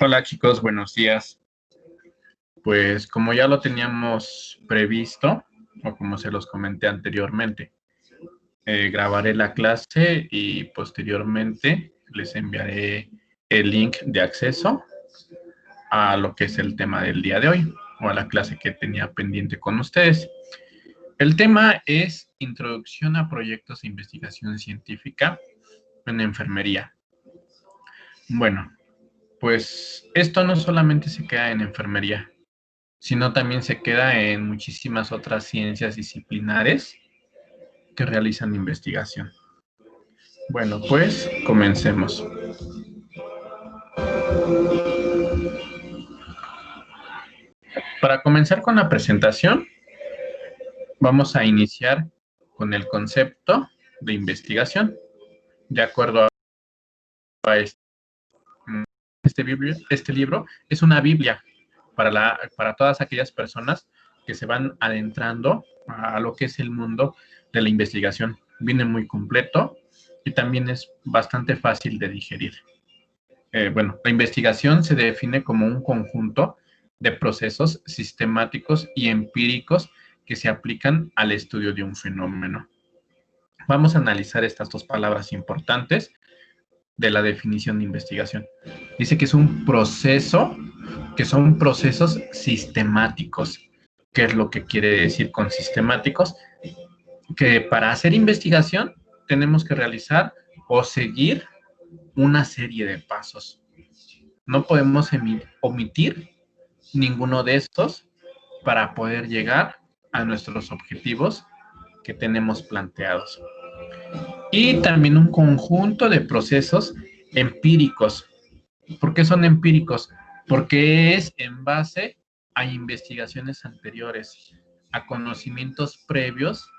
Hola chicos, buenos días. Pues como ya lo teníamos previsto, o como se los comenté anteriormente, grabaré la clase y posteriormente les enviaré el link de acceso a lo que es el tema del día de hoy, o a la clase que tenía pendiente con ustedes. El tema es Introducción a Proyectos de Investigación Científica en Enfermería. Bueno, pues esto no solamente se queda en enfermería, sino también se queda en muchísimas otras ciencias disciplinares que realizan investigación. Bueno, pues comencemos. Para comenzar con la presentación, vamos a iniciar con el concepto de investigación. De acuerdo a este libro, es una Biblia para todas aquellas personas que se van adentrando a lo que es el mundo de la investigación. Viene muy completo y también es bastante fácil de digerir. Bueno, la investigación se define como un conjunto de procesos sistemáticos y empíricos que se aplican al estudio de un fenómeno. Vamos a analizar estas dos palabras importantes de la definición de investigación. Dice que es un proceso, que son procesos sistemáticos. ¿Qué es lo que quiere decir con sistemáticos? Que para hacer investigación tenemos que realizar o seguir una serie de pasos. No podemos omitir ninguno de estos para poder llegar a nuestros objetivos que tenemos planteados. Y también un conjunto de procesos empíricos. ¿Por qué son empíricos? Porque es en base a investigaciones anteriores, a conocimientos previos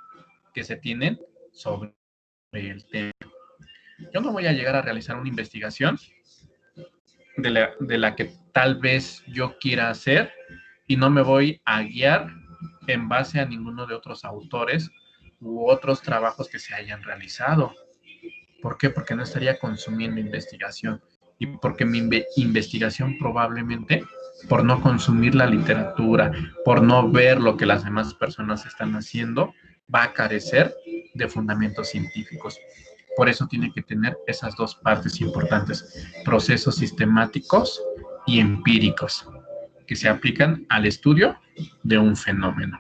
que se tienen sobre el tema. Yo no voy a llegar a realizar una investigación de la que tal vez yo quiera hacer y no me voy a guiar en base a ninguno de otros autores u otros trabajos que se hayan realizado. ¿Por qué? Porque no estaría consumiendo investigación y porque mi investigación probablemente, por no consumir la literatura, por no ver lo que las demás personas están haciendo, va a carecer de fundamentos científicos. Por eso tiene que tener esas dos partes importantes, procesos sistemáticos y empíricos, que se aplican al estudio de un fenómeno.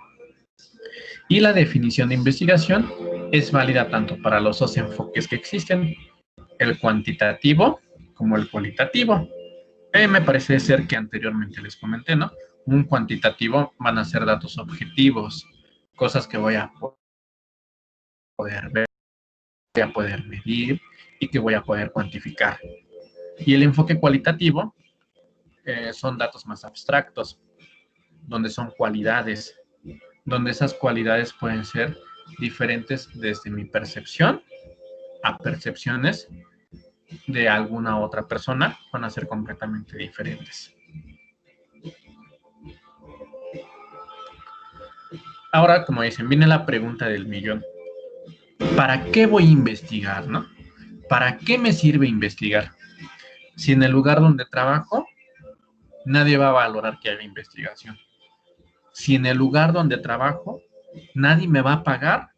Y la definición de investigación es válida tanto para los dos enfoques que existen, el cuantitativo como el cualitativo. Me parece ser que anteriormente les comenté, ¿no? Un cuantitativo van a ser datos objetivos, cosas que voy a poder ver, voy a poder medir y que voy a poder cuantificar. Y el enfoque cualitativo son datos más abstractos, donde son cualidades, donde esas cualidades pueden ser diferentes desde mi percepción a percepciones de alguna otra persona, van a ser completamente diferentes. Ahora, como dicen, viene la pregunta del millón. ¿Para qué voy a investigar, no? ¿Para qué me sirve investigar? Si en el lugar donde trabajo nadie va a valorar que haga investigación. Si en el lugar donde trabajo nadie me va a pagar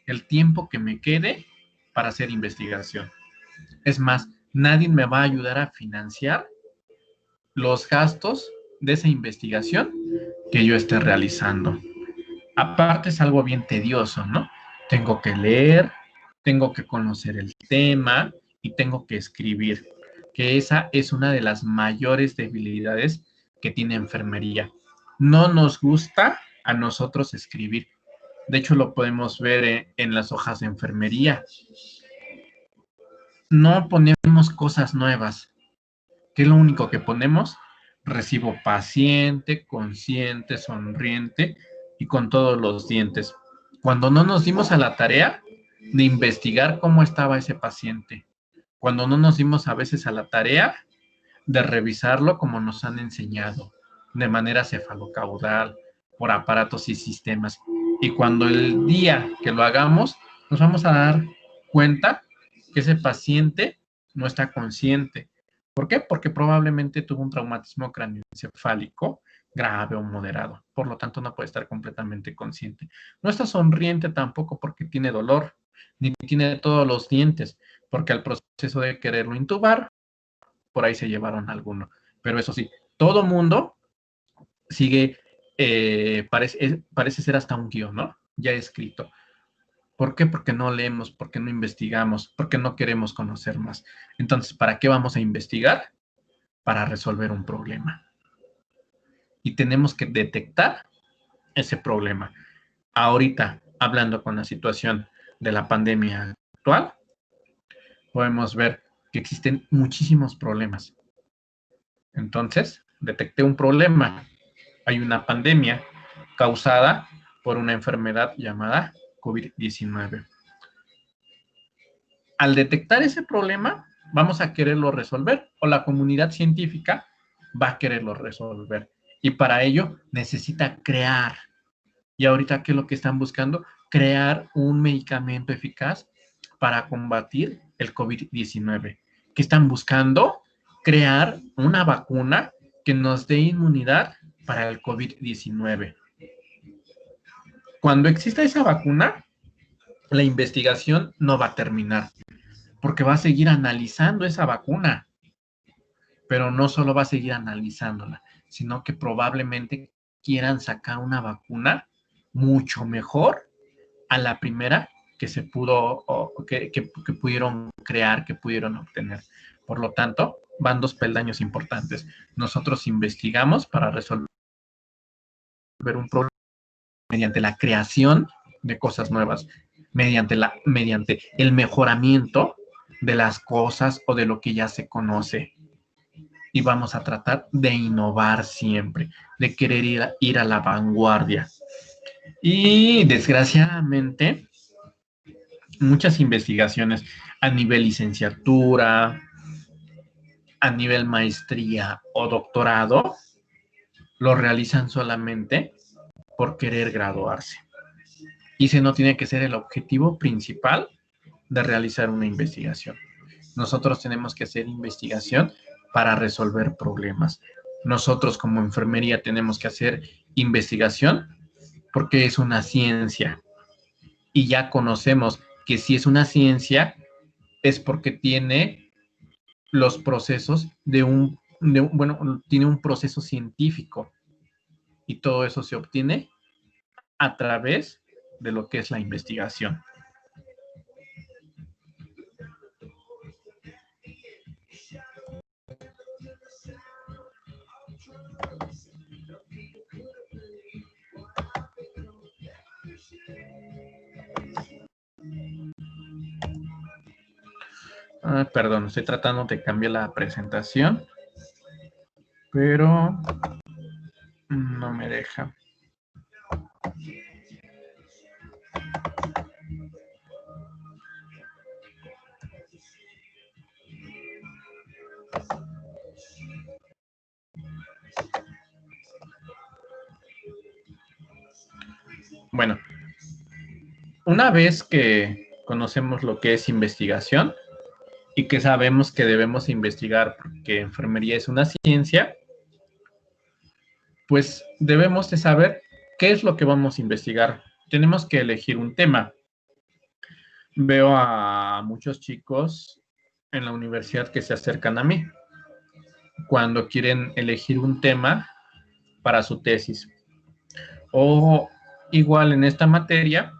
el tiempo que me quede para hacer investigación. Es más, nadie me va a ayudar a financiar los gastos de esa investigación que yo esté realizando. Aparte es algo bien tedioso, ¿no? Tengo que leer, tengo que conocer el tema y tengo que escribir, que esa es una de las mayores debilidades que tiene enfermería. No nos gusta a nosotros escribir. De hecho, lo podemos ver en las hojas de enfermería. No ponemos cosas nuevas. ¿Qué es lo único que ponemos? Recibo paciente, consciente, sonriente y con todos los dientes. Cuando no nos dimos a la tarea de investigar cómo estaba ese paciente, cuando no nos dimos a veces a la tarea de revisarlo como nos han enseñado, de manera cefalocaudal, por aparatos y sistemas. Y cuando el día que lo hagamos, nos vamos a dar cuenta que ese paciente no está consciente, ¿Por qué? Porque probablemente tuvo un traumatismo craneoencefálico grave o moderado. Por lo tanto, no puede estar completamente consciente. No está sonriente tampoco porque tiene dolor, ni tiene todos los dientes, porque al proceso de quererlo intubar, por ahí se llevaron alguno. Pero eso sí, todo mundo sigue, parece ser hasta un guión, ¿no? Ya escrito. ¿Por qué? Porque no leemos, porque no investigamos, porque no queremos conocer más. Entonces, ¿para qué vamos a investigar? Para resolver un problema. Y tenemos que detectar ese problema. Ahorita, hablando con la situación de la pandemia actual, podemos ver que existen muchísimos problemas. Entonces, detecté un problema. Hay una pandemia causada por una enfermedad llamada COVID-19. Al detectar ese problema, vamos a quererlo resolver o la comunidad científica va a quererlo resolver. Y para ello necesita crear. Y ahorita, ¿qué es lo que están buscando? Crear un medicamento eficaz para combatir el COVID-19. ¿Qué están buscando? Crear una vacuna que nos dé inmunidad para el COVID-19. Cuando exista esa vacuna, la investigación no va a terminar, porque va a seguir analizando esa vacuna, pero no solo va a seguir analizándola, sino que probablemente quieran sacar una vacuna mucho mejor a la primera que se pudo, o que pudieron crear, que pudieron obtener. Por lo tanto, van dos peldaños importantes. Nosotros investigamos para resolver un problema mediante la creación de cosas nuevas, mediante el mejoramiento de las cosas o de lo que ya se conoce. Y vamos a tratar de innovar siempre, de querer ir a la vanguardia. Y desgraciadamente, muchas investigaciones a nivel licenciatura, a nivel maestría o doctorado, lo realizan solamente por querer graduarse. Y ese no tiene que ser el objetivo principal de realizar una investigación. Nosotros tenemos que hacer investigación para resolver problemas. Nosotros como enfermería tenemos que hacer investigación porque es una ciencia y ya conocemos que si es una ciencia es porque tiene los procesos bueno, tiene un proceso científico y todo eso se obtiene a través de lo que es la investigación. Perdón, estoy tratando de cambiar la presentación, pero no me deja. Bueno, una vez que conocemos lo que es investigación y que sabemos que debemos investigar porque enfermería es una ciencia, pues debemos de saber qué es lo que vamos a investigar. Tenemos que elegir un tema. Veo a muchos chicos en la universidad que se acercan a mí cuando quieren elegir un tema para su tesis. O igual en esta materia,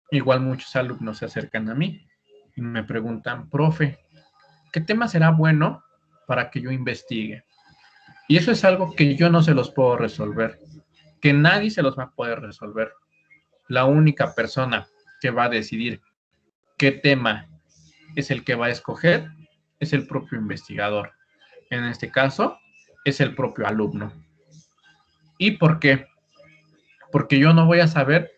igual muchos alumnos se acercan a mí y me preguntan, profe, ¿qué tema será bueno para que yo investigue? Y eso es algo que yo no se los puedo resolver, que nadie se los va a poder resolver. La única persona que va a decidir qué tema es el que va a escoger es el propio investigador. En este caso, es el propio alumno. ¿Y por qué? Porque yo no voy a saber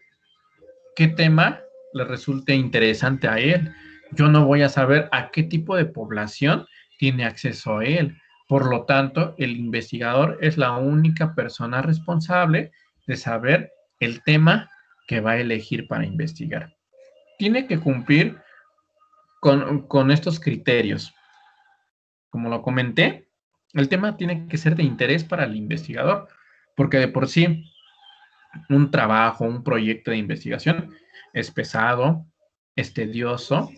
qué tema le resulte interesante a él. Yo no voy a saber a qué tipo de población tiene acceso a él. Por lo tanto, el investigador es la única persona responsable de saber el tema que va a elegir para investigar. Tiene que cumplir con estos criterios. Como lo comenté, el tema tiene que ser de interés para el investigador, porque de por sí un trabajo, un proyecto de investigación es pesado, es tedioso,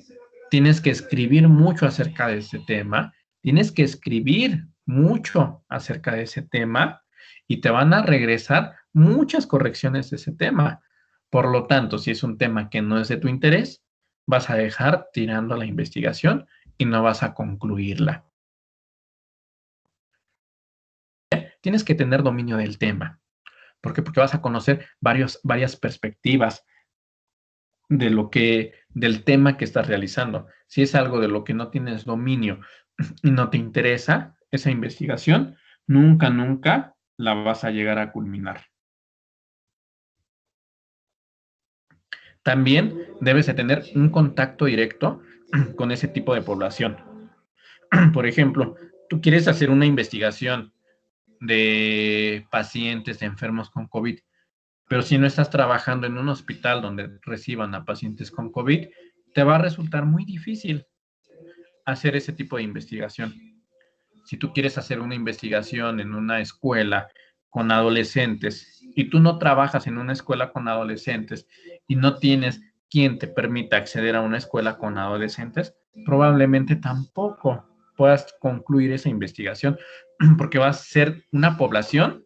tienes que escribir mucho acerca de ese tema, tienes que escribir mucho acerca de ese tema y te van a regresar muchas correcciones de ese tema. Por lo tanto, si es un tema que no es de tu interés, vas a dejar tirando la investigación y no vas a concluirla. Tienes que tener dominio del tema. ¿Por qué? Porque vas a conocer varias perspectivas del tema que estás realizando. Si es algo de lo que no tienes dominio y no te interesa esa investigación, nunca la vas a llegar a culminar. También debes de tener un contacto directo con ese tipo de población. Por ejemplo, tú quieres hacer una investigación de pacientes enfermos con COVID, pero si no estás trabajando en un hospital donde reciban a pacientes con COVID, te va a resultar muy difícil hacer ese tipo de investigación. Si tú quieres hacer una investigación en una escuela con adolescentes y tú no trabajas en una escuela con adolescentes y no tienes quien te permita acceder a una escuela con adolescentes, probablemente tampoco puedas concluir esa investigación porque va a ser una población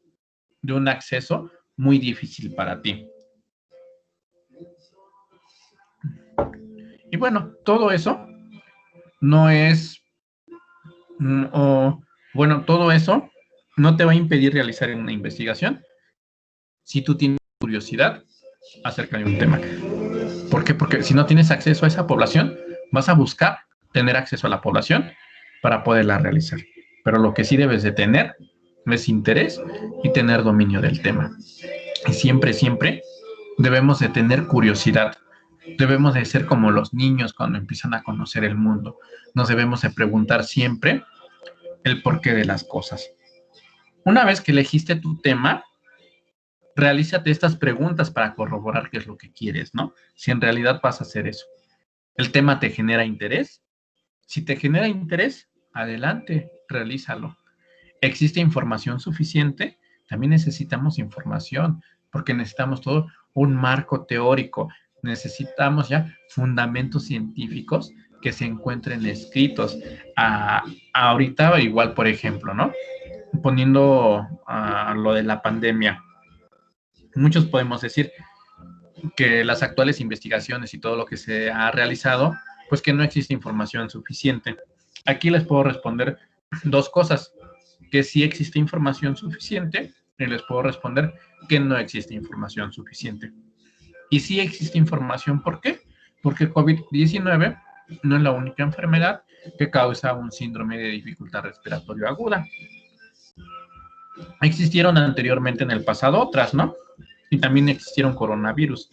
de un acceso muy difícil para ti. Y bueno, todo eso no es, todo eso no te va a impedir realizar una investigación si tú tienes curiosidad acerca de un tema. ¿Por qué? Porque si no tienes acceso a esa población, vas a buscar tener acceso a la población para poderla realizar. Pero lo que sí debes de tener es interés y tener dominio del tema. Y siempre debemos de tener curiosidad. Debemos de ser como los niños cuando empiezan a conocer el mundo. Nos debemos de preguntar siempre el porqué de las cosas. Una vez que elegiste tu tema, realízate estas preguntas para corroborar qué es lo que quieres, ¿no? Si en realidad vas a hacer eso. ¿El tema te genera interés? Si te genera interés, adelante, realízalo. ¿Existe información suficiente? También necesitamos información, porque necesitamos todo un marco teórico. Necesitamos ya fundamentos científicos que se encuentren escritos. Ahorita, igual, por ejemplo, ¿no? Poniendo lo de la pandemia. Muchos podemos decir que las actuales investigaciones y todo lo que se ha realizado, pues que no existe información suficiente. Aquí les puedo responder dos cosas, que sí existe información suficiente y les puedo responder que no existe información suficiente. Y sí existe información, ¿por qué? Porque COVID-19 no es la única enfermedad que causa un síndrome de dificultad respiratoria aguda. Existieron anteriormente en el pasado otras, ¿no? Y también existieron coronavirus,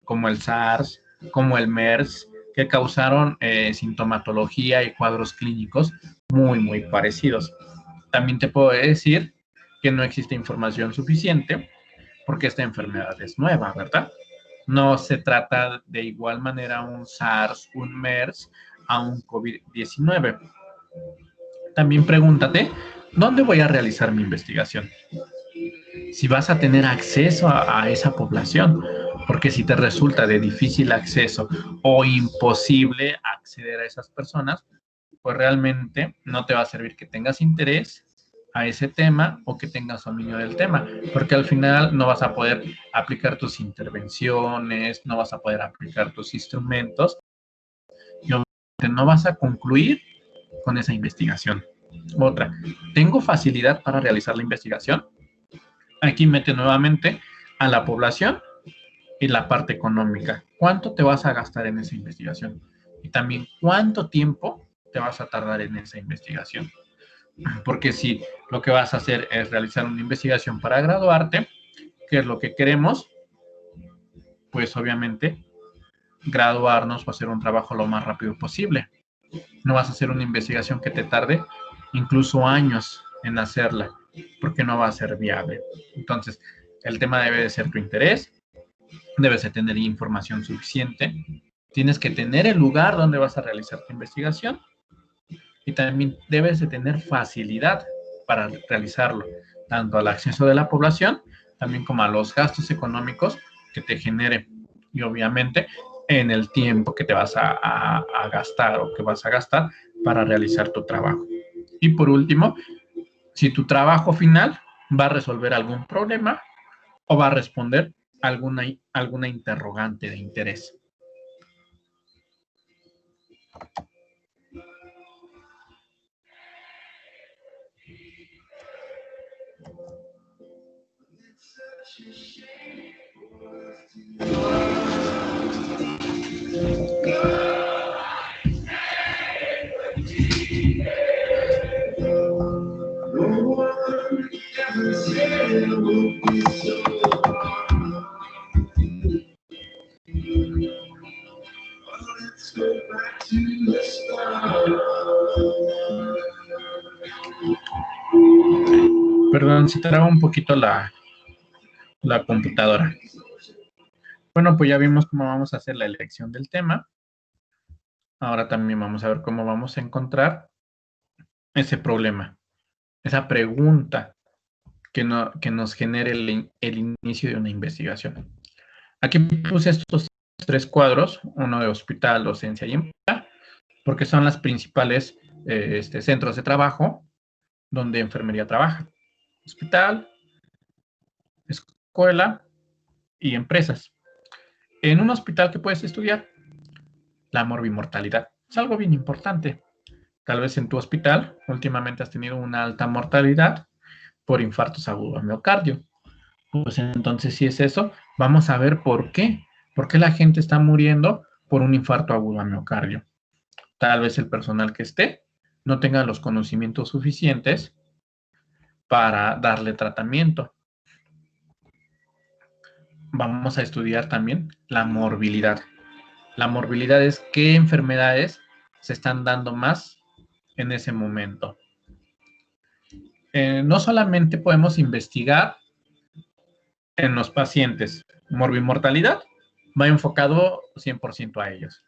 como el SARS, como el MERS, que causaron sintomatología y cuadros clínicos muy parecidos. También te puedo decir que no existe información suficiente porque esta enfermedad es nueva, ¿verdad? No se trata de igual manera un SARS, un MERS, a un COVID-19. También pregúntate, ¿dónde voy a realizar mi investigación? Si vas a tener acceso a esa población, porque si te resulta de difícil acceso o imposible acceder a esas personas, pues realmente no te va a servir que tengas interés a ese tema o que tengas dominio del tema, porque al final no vas a poder aplicar tus intervenciones, no vas a poder aplicar tus instrumentos y obviamente no vas a concluir con esa investigación. Otra, ¿tengo facilidad para realizar la investigación? Aquí mete nuevamente a la población y la parte económica. ¿Cuánto te vas a gastar en esa investigación? Y también, ¿cuánto tiempo te vas a tardar en esa investigación? Porque si lo que vas a hacer es realizar una investigación para graduarte, que es lo que queremos, pues obviamente graduarnos o hacer un trabajo lo más rápido posible. No vas a hacer una investigación que te tarde incluso años en hacerla, porque no va a ser viable. Entonces, el tema debe de ser tu interés, debes de tener información suficiente, tienes que tener el lugar donde vas a realizar tu investigación y también debes de tener facilidad para realizarlo, tanto al acceso de la población, también como a los gastos económicos que te genere y obviamente en el tiempo que te vas a gastar o que vas a gastar para realizar tu trabajo. Y por último, si tu trabajo final va a resolver algún problema o va a responder alguna interrogante de interés. Perdón, se traba un poquito la computadora. Bueno, pues ya vimos cómo vamos a hacer la elección del tema. Ahora también vamos a ver cómo vamos a encontrar ese problema, esa pregunta que nos genere el inicio de una investigación. Aquí puse estos 3 cuadros, uno de hospital, docencia y empresa, porque son las principales centros de trabajo donde enfermería trabaja. Hospital, escuela y empresas. En un hospital, ¿qué puedes estudiar? La morbimortalidad. Es algo bien importante. Tal vez en tu hospital últimamente has tenido una alta mortalidad por infartos agudos al miocardio. Pues entonces, si es eso, vamos a ver por qué. ¿Por qué la gente está muriendo por un infarto agudo al miocardio? Tal vez el personal que esté no tenga los conocimientos suficientes para darle tratamiento. Vamos a estudiar también la morbilidad. La morbilidad es qué enfermedades se están dando más en ese momento. No solamente podemos investigar en los pacientes. Morbimortalidad va enfocado 100% a ellos.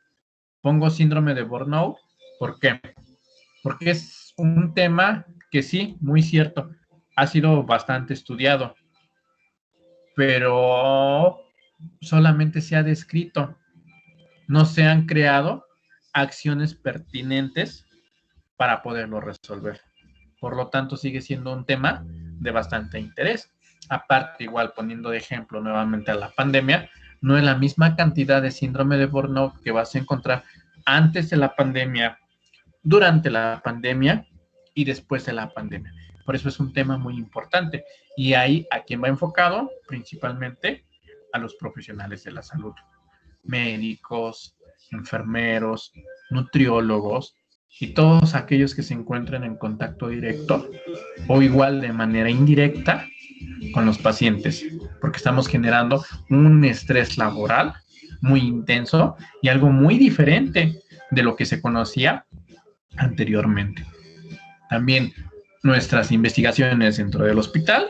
Pongo síndrome de burnout. ¿Por qué? Porque es un tema que sí, muy cierto, ha sido bastante estudiado, pero solamente se ha descrito. No se han creado acciones pertinentes para poderlo resolver. Por lo tanto, sigue siendo un tema de bastante interés. Aparte, igual poniendo de ejemplo nuevamente a la pandemia, no es la misma cantidad de síndrome de burnout que vas a encontrar antes de la pandemia, durante la pandemia y después de la pandemia. Por eso es un tema muy importante. Y ahí, ¿a quién va enfocado? Principalmente a los profesionales de la salud. Médicos, enfermeros, nutriólogos y todos aquellos que se encuentren en contacto directo o igual de manera indirecta con los pacientes, porque estamos generando un estrés laboral muy intenso y algo muy diferente de lo que se conocía anteriormente. También nuestras investigaciones dentro del hospital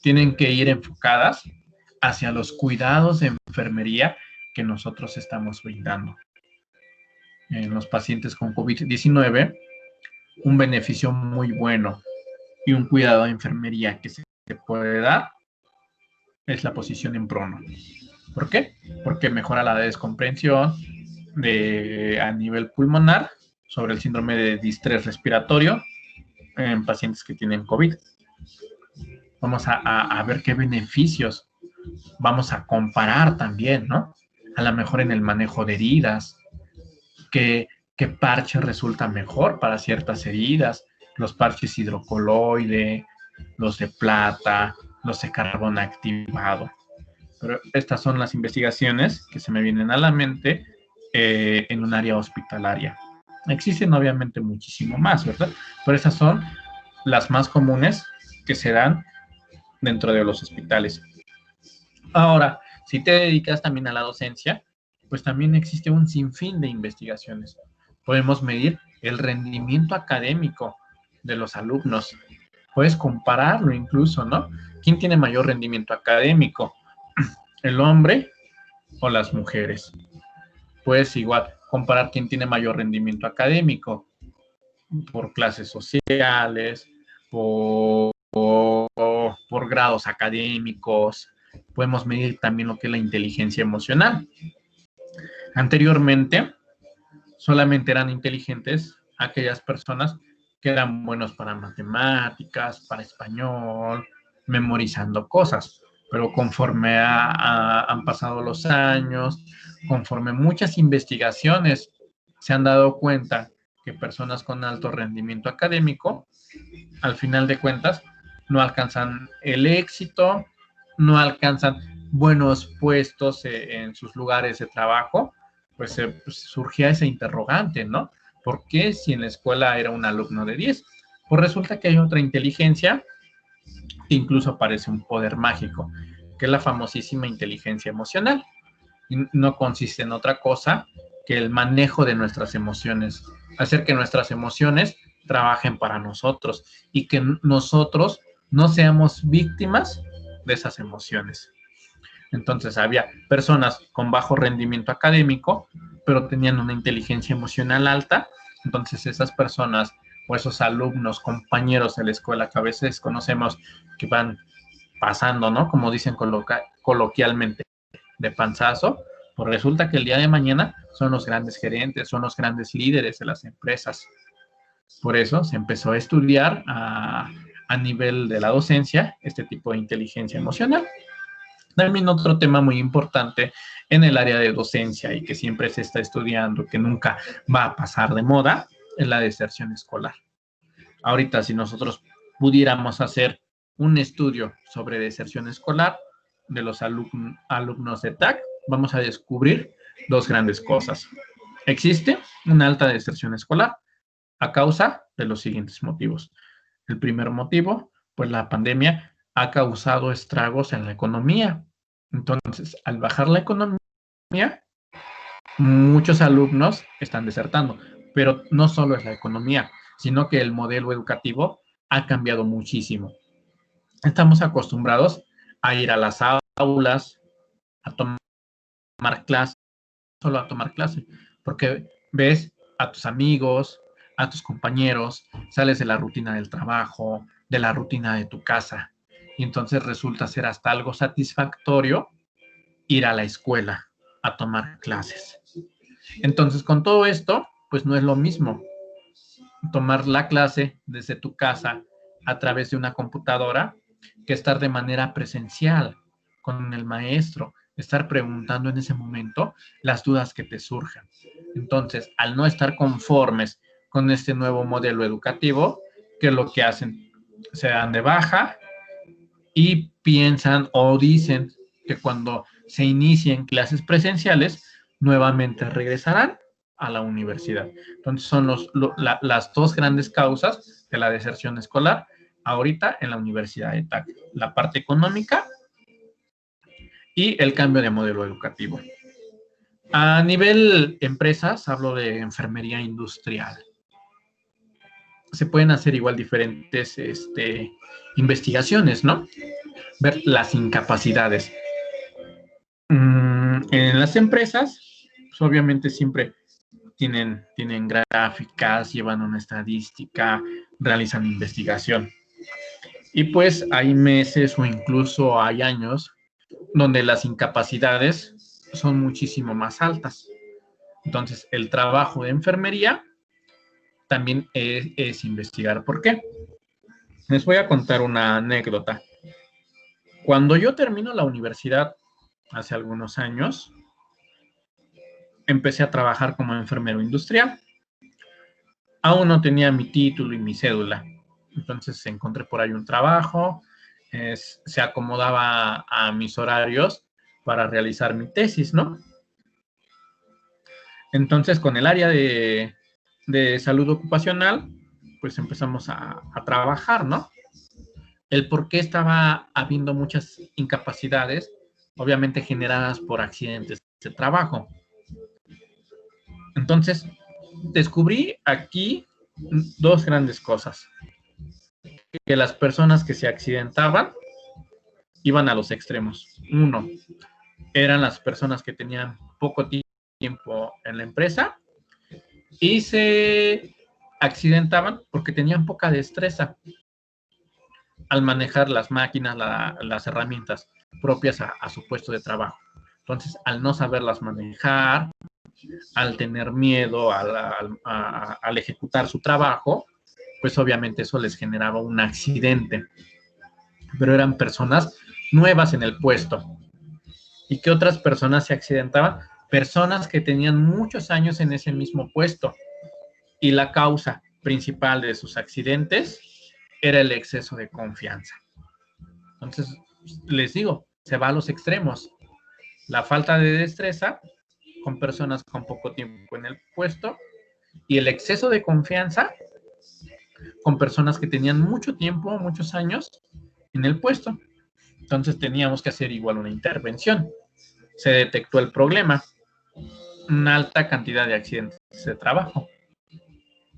tienen que ir enfocadas hacia los cuidados de enfermería que nosotros estamos brindando. En los pacientes con COVID-19, un beneficio muy bueno y un cuidado de enfermería que se puede dar es la posición en prono. ¿Por qué? Porque mejora la descomprensión a nivel pulmonar sobre el síndrome de distrés respiratorio en pacientes que tienen COVID. Vamos a ver qué beneficios vamos a comparar también, ¿no? A lo mejor en el manejo de heridas, qué parche resulta mejor para ciertas heridas, los parches hidrocoloide, los de plata, los de carbón activado. Pero estas son las investigaciones que se me vienen a la mente en un área hospitalaria. Existen obviamente muchísimo más, ¿verdad? Pero esas son las más comunes que se dan dentro de los hospitales. Ahora, si te dedicas también a la docencia, pues también existe un sinfín de investigaciones. Podemos medir el rendimiento académico de los alumnos. Puedes compararlo incluso, ¿no? ¿Quién tiene mayor rendimiento académico? ¿El hombre o las mujeres? Puedes igual comparar quién tiene mayor rendimiento académico. por clases sociales, por grados académicos. Podemos medir también lo que es la inteligencia emocional. Anteriormente, solamente eran inteligentes aquellas personas que eran buenos para matemáticas, para español, memorizando cosas. Pero conforme han pasado los años, conforme muchas investigaciones se han dado cuenta que personas con alto rendimiento académico, al final de cuentas, no alcanzan el éxito, no alcanzan buenos puestos en sus lugares de trabajo, pues surgía esa interrogante, ¿no? ¿Por qué si en la escuela era un alumno de 10? Pues resulta que hay otra inteligencia que incluso parece un poder mágico, que es la famosísima inteligencia emocional. Y no consiste en otra cosa que el manejo de nuestras emociones, hacer que nuestras emociones trabajen para nosotros y que nosotros no seamos víctimas de esas emociones. Entonces había personas con bajo rendimiento académico, pero tenían una inteligencia emocional alta. Entonces esas personas o esos alumnos, compañeros de la escuela que a veces conocemos que van pasando, ¿no? Como dicen coloquialmente, de panzazo, pues resulta que el día de mañana son los grandes gerentes, son los grandes líderes de las empresas. Por eso se empezó a estudiar a nivel de la docencia este tipo de inteligencia emocional. También otro tema muy importante en el área de docencia y que siempre se está estudiando, que nunca va a pasar de moda, es la deserción escolar. Ahorita, si nosotros pudiéramos hacer un estudio sobre deserción escolar de los alumnos de TAC, vamos a descubrir dos grandes cosas. Existe una alta deserción escolar a causa de los siguientes motivos. El primer motivo, pues la pandemia ha causado estragos en la economía. Entonces, al bajar la economía, muchos alumnos están desertando, pero no solo es la economía, sino que el modelo educativo ha cambiado muchísimo. Estamos acostumbrados a ir a las aulas, a tomar clases, solo a tomar clase, porque ves a tus amigos, a tus compañeros, sales de la rutina del trabajo, de la rutina de tu casa, y entonces resulta ser hasta algo satisfactorio ir a la escuela a tomar clases. Entonces, con todo esto, pues no es lo mismo tomar la clase desde tu casa a través de una computadora que estar de manera presencial con el maestro, estar preguntando en ese momento las dudas que te surjan. Entonces, al no estar conformes con este nuevo modelo educativo, ¿qué es lo que hacen? Se dan de baja y piensan o dicen que cuando se inicien clases presenciales, nuevamente regresarán a la universidad. Entonces son las dos grandes causas de la deserción escolar ahorita en la Universidad de TAC, la parte económica y el cambio de modelo educativo. A nivel empresas, hablo de enfermería industrial. Se pueden hacer igual diferentes investigaciones, ¿no? Ver las incapacidades. En las empresas, pues obviamente siempre tienen gráficas, llevan una estadística, realizan investigación. Y pues hay meses o incluso hay años donde las incapacidades son muchísimo más altas. Entonces, el trabajo de enfermería también es investigar por qué. Les voy a contar una anécdota. Cuando yo termino la universidad hace algunos años, empecé a trabajar como enfermero industrial. Aún no tenía mi título y mi cédula. Entonces encontré por ahí un trabajo, se acomodaba a mis horarios para realizar mi tesis, ¿no? Entonces con el área de salud ocupacional, pues empezamos a trabajar, ¿no? El por qué estaba habiendo muchas incapacidades, obviamente generadas por accidentes de trabajo. Entonces, descubrí aquí dos grandes cosas. Que las personas que se accidentaban iban a los extremos. Uno, eran las personas que tenían poco tiempo en la empresa y se accidentaban porque tenían poca destreza al manejar las máquinas, las herramientas propias a su puesto de trabajo. Entonces, al no saberlas manejar, al tener miedo al ejecutar su trabajo, pues obviamente eso les generaba un accidente. Pero eran personas nuevas en el puesto. ¿Y qué otras personas se accidentaban? Personas que tenían muchos años en ese mismo puesto. Y la causa principal de sus accidentes era el exceso de confianza. Entonces, les digo, se va a los extremos. La falta de destreza con personas con poco tiempo en el puesto y el exceso de confianza con personas que tenían mucho tiempo, muchos años en el puesto. Entonces teníamos que hacer igual una intervención. Se detectó el problema, una alta cantidad de accidentes de trabajo.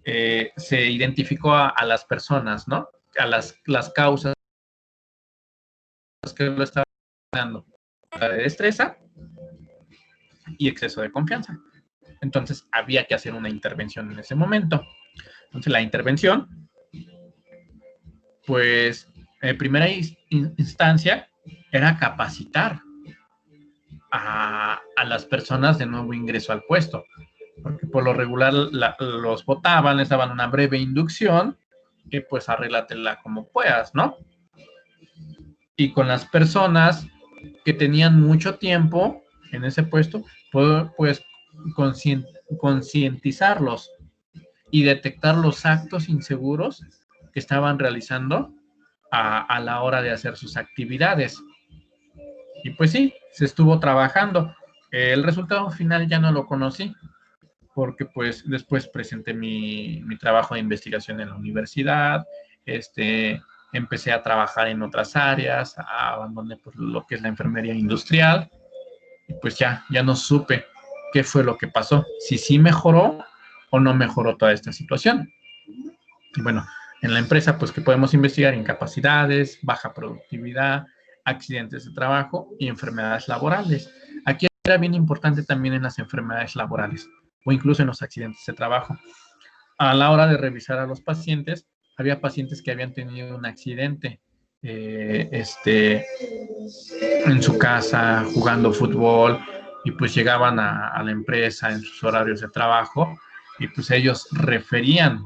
Se identificó a las personas, ¿no? A las causas que lo estaban dando. La de destreza y exceso de confianza. Entonces había que hacer una intervención en ese momento. Entonces la intervención, pues en primera instancia era capacitar a las personas de nuevo ingreso al puesto, porque por lo regular los votaban, les daban una breve inducción y pues arréglatela como puedas, ¿no? Y con las personas que tenían mucho tiempo en ese puesto, pues concientizarlos y detectar los actos inseguros que estaban realizando a la hora de hacer sus actividades. Y pues sí, se estuvo trabajando. El resultado final ya no lo conocí, porque pues después presenté mi trabajo de investigación en la universidad, empecé a trabajar en otras áreas, abandoné pues, lo que es la enfermería industrial, y pues ya no supe qué fue lo que pasó, si sí mejoró o no mejoró toda esta situación. Y bueno, en la empresa pues que podemos investigar incapacidades, baja productividad, accidentes de trabajo y enfermedades laborales. Aquí era bien importante también en las enfermedades laborales o incluso en los accidentes de trabajo. A la hora de revisar a los pacientes, había pacientes que habían tenido un accidente en su casa, jugando fútbol, y pues llegaban a la empresa en sus horarios de trabajo, y pues ellos referían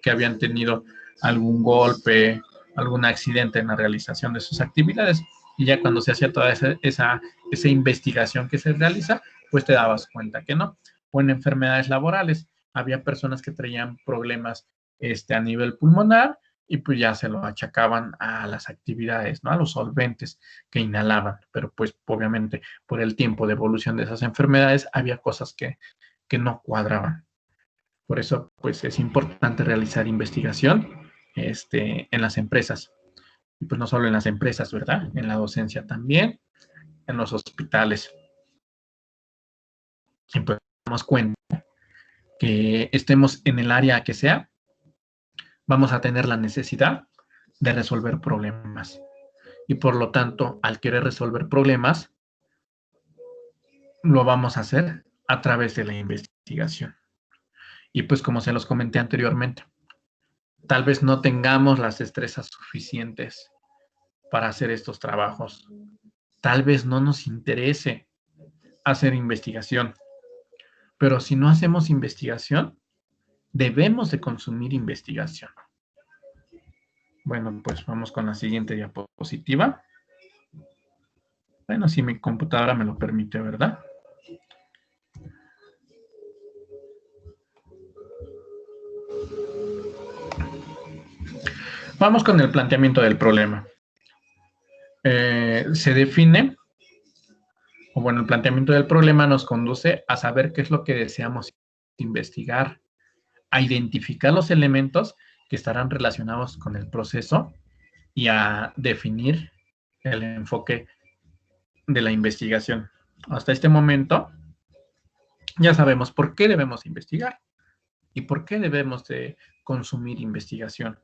que habían tenido algún golpe, algún accidente en la realización de sus actividades, y ya cuando se hacía toda esa investigación que se realiza, pues te dabas cuenta que no. O en enfermedades laborales, había personas que traían problemas a nivel pulmonar y pues ya se lo achacaban a las actividades, ¿no? A los solventes que inhalaban, pero pues obviamente por el tiempo de evolución de esas enfermedades había cosas que no cuadraban. Por eso pues es importante realizar investigación en las empresas. Y pues no solo en las empresas, ¿verdad? En la docencia también, en los hospitales. Y pues damos cuenta que estemos en el área que sea, vamos a tener la necesidad de resolver problemas. Y por lo tanto, al querer resolver problemas, lo vamos a hacer a través de la investigación. Y pues como se los comenté anteriormente, tal vez no tengamos las destrezas suficientes para hacer estos trabajos. Tal vez no nos interese hacer investigación. Pero si no hacemos investigación, debemos de consumir investigación. Bueno, pues vamos con la siguiente diapositiva. Bueno, si mi computadora me lo permite, ¿verdad? Vamos con el planteamiento del problema. Se define, o bueno, el planteamiento del problema nos conduce a saber qué es lo que deseamos investigar, a identificar los elementos que estarán relacionados con el proceso y a definir el enfoque de la investigación. Hasta este momento ya sabemos por qué debemos investigar y por qué debemos de consumir investigación.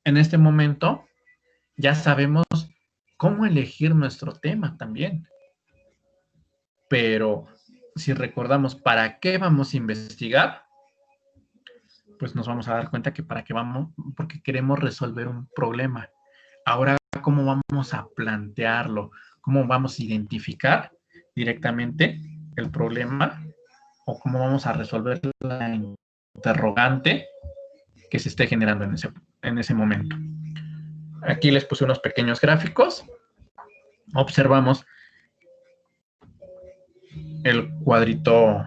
En este momento ya sabemos cómo elegir nuestro tema también. Pero si recordamos para qué vamos a investigar, pues nos vamos a dar cuenta que para qué vamos, porque queremos resolver un problema. Ahora, ¿cómo vamos a plantearlo? ¿Cómo vamos a identificar directamente el problema o cómo vamos a resolver la interrogante que se esté generando en ese momento? Aquí les puse unos pequeños gráficos. Observamos el cuadrito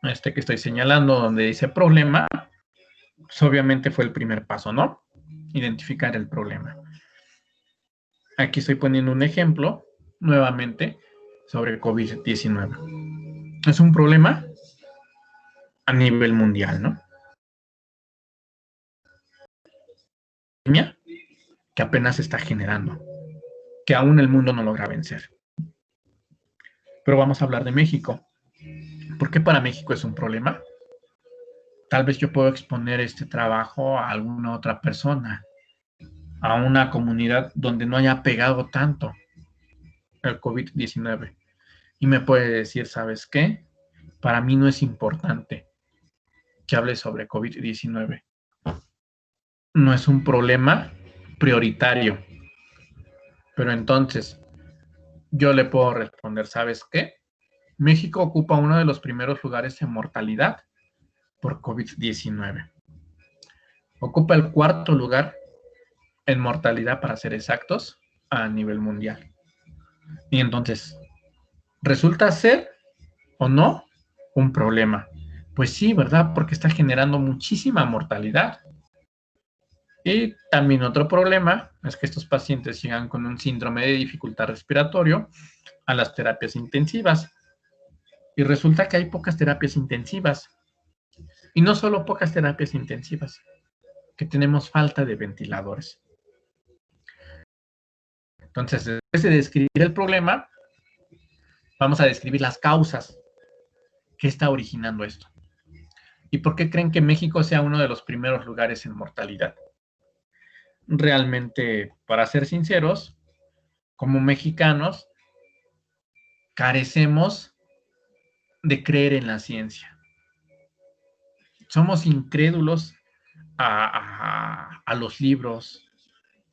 que estoy señalando donde dice problema. Pues obviamente fue el primer paso, ¿no? Identificar el problema. Aquí estoy poniendo un ejemplo nuevamente sobre COVID-19. Es un problema a nivel mundial, ¿no? Que apenas se está generando, que aún el mundo no logra vencer. Pero vamos a hablar de México. ¿Por qué para México es un problema? Tal vez yo puedo exponer este trabajo a alguna otra persona, a una comunidad donde no haya pegado tanto el COVID-19. Y me puede decir, ¿sabes qué? Para mí no es importante que hable sobre COVID-19. No es un problema prioritario. Pero entonces, yo le puedo responder, ¿sabes qué? México ocupa uno de los primeros lugares en mortalidad por COVID-19. Ocupa el cuarto lugar en mortalidad, para ser exactos, a nivel mundial. Y entonces, ¿resulta ser o no un problema? Pues sí, ¿verdad? Porque está generando muchísima mortalidad. Y también otro problema es que estos pacientes llegan con un síndrome de dificultad respiratorio a las terapias intensivas. Y resulta que hay pocas terapias intensivas. Y no solo pocas terapias intensivas, que tenemos falta de ventiladores. Entonces, después de describir el problema, vamos a describir las causas que está originando esto. ¿Y por qué creen que México sea uno de los primeros lugares en mortalidad? Realmente, para ser sinceros, como mexicanos, carecemos de creer en la ciencia. Somos incrédulos a los libros,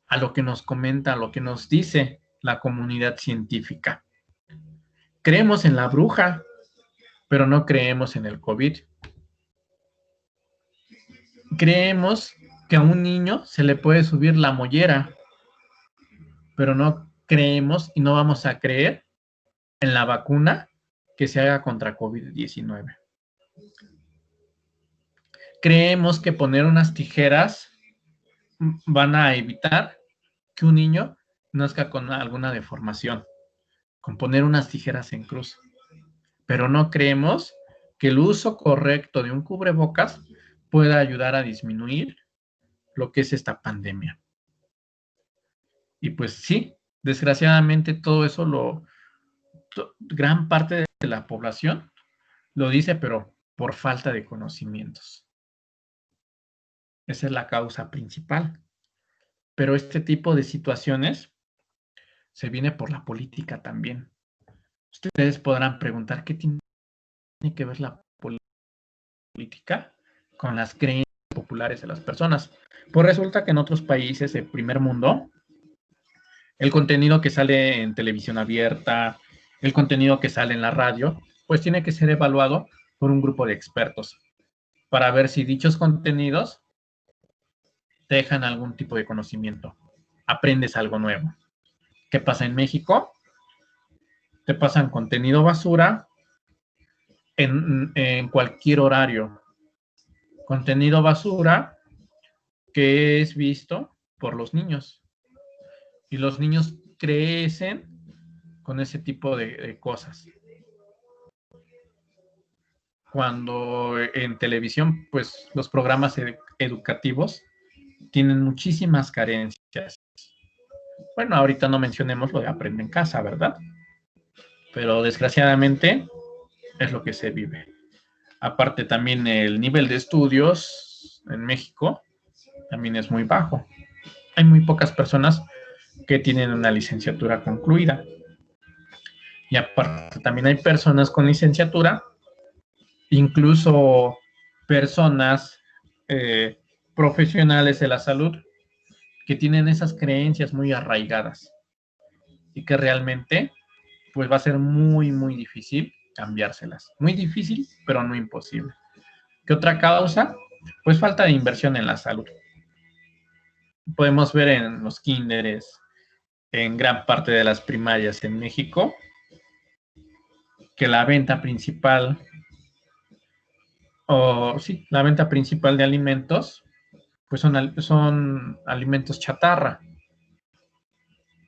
a lo que nos comenta, a lo que nos dice la comunidad científica. Creemos en la bruja, pero no creemos en el COVID. Creemos que a un niño se le puede subir la mollera, pero no creemos y no vamos a creer en la vacuna que se haga contra COVID-19. Creemos que poner unas tijeras van a evitar que un niño nazca con alguna deformación, con poner unas tijeras en cruz. Pero no creemos que el uso correcto de un cubrebocas pueda ayudar a disminuir lo que es esta pandemia. Y pues sí, desgraciadamente todo eso gran parte de la población lo dice, pero por falta de conocimientos. Esa es la causa principal. Pero este tipo de situaciones se viene por la política también. Ustedes podrán preguntar, ¿qué tiene que ver la política con las creencias populares de las personas? Pues resulta que en otros países del primer mundo, el contenido que sale en televisión abierta, el contenido que sale en la radio, pues tiene que ser evaluado por un grupo de expertos para ver si dichos contenidos te dejan algún tipo de conocimiento, aprendes algo nuevo. ¿Qué pasa en México? Te pasan contenido basura en cualquier horario. Contenido basura que es visto por los niños. Y los niños crecen con ese tipo de cosas. Cuando en televisión, pues los programas educativos tienen muchísimas carencias. Bueno, ahorita no mencionemos lo de Aprende en Casa, ¿verdad? Pero desgraciadamente es lo que se vive. Aparte también el nivel de estudios en México también es muy bajo. Hay muy pocas personas que tienen una licenciatura concluida. Y aparte también hay personas con licenciatura, incluso personas profesionales de la salud que tienen esas creencias muy arraigadas y que realmente pues va a ser muy, muy difícil cambiárselas. Muy difícil, pero no imposible. ¿Qué otra causa? Pues falta de inversión en la salud. Podemos ver en los kinderes, en gran parte de las primarias en México, que la venta principal, la venta principal de alimentos, pues son alimentos chatarra,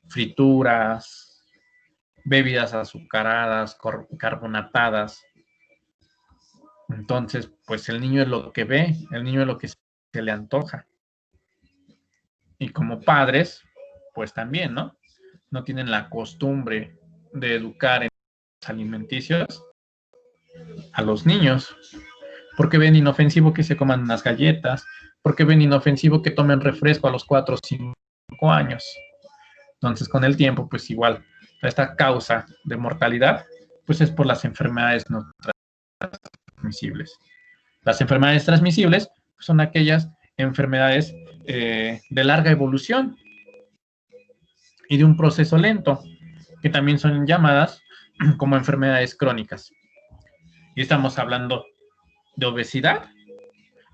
frituras, bebidas azucaradas, carbonatadas. Entonces, pues el niño es lo que ve, el niño es lo que se le antoja. Y como padres, pues también, ¿no? No tienen la costumbre de educar en los alimenticios a los niños, porque ven inofensivo que se coman unas galletas, porque ven inofensivo que tomen refresco a los 4 o 5 años. Entonces, con el tiempo, pues igual, esta causa de mortalidad, pues es por las enfermedades no transmisibles. Las enfermedades transmisibles son aquellas enfermedades de larga evolución y de un proceso lento, que también son llamadas como enfermedades crónicas. Y estamos hablando de obesidad.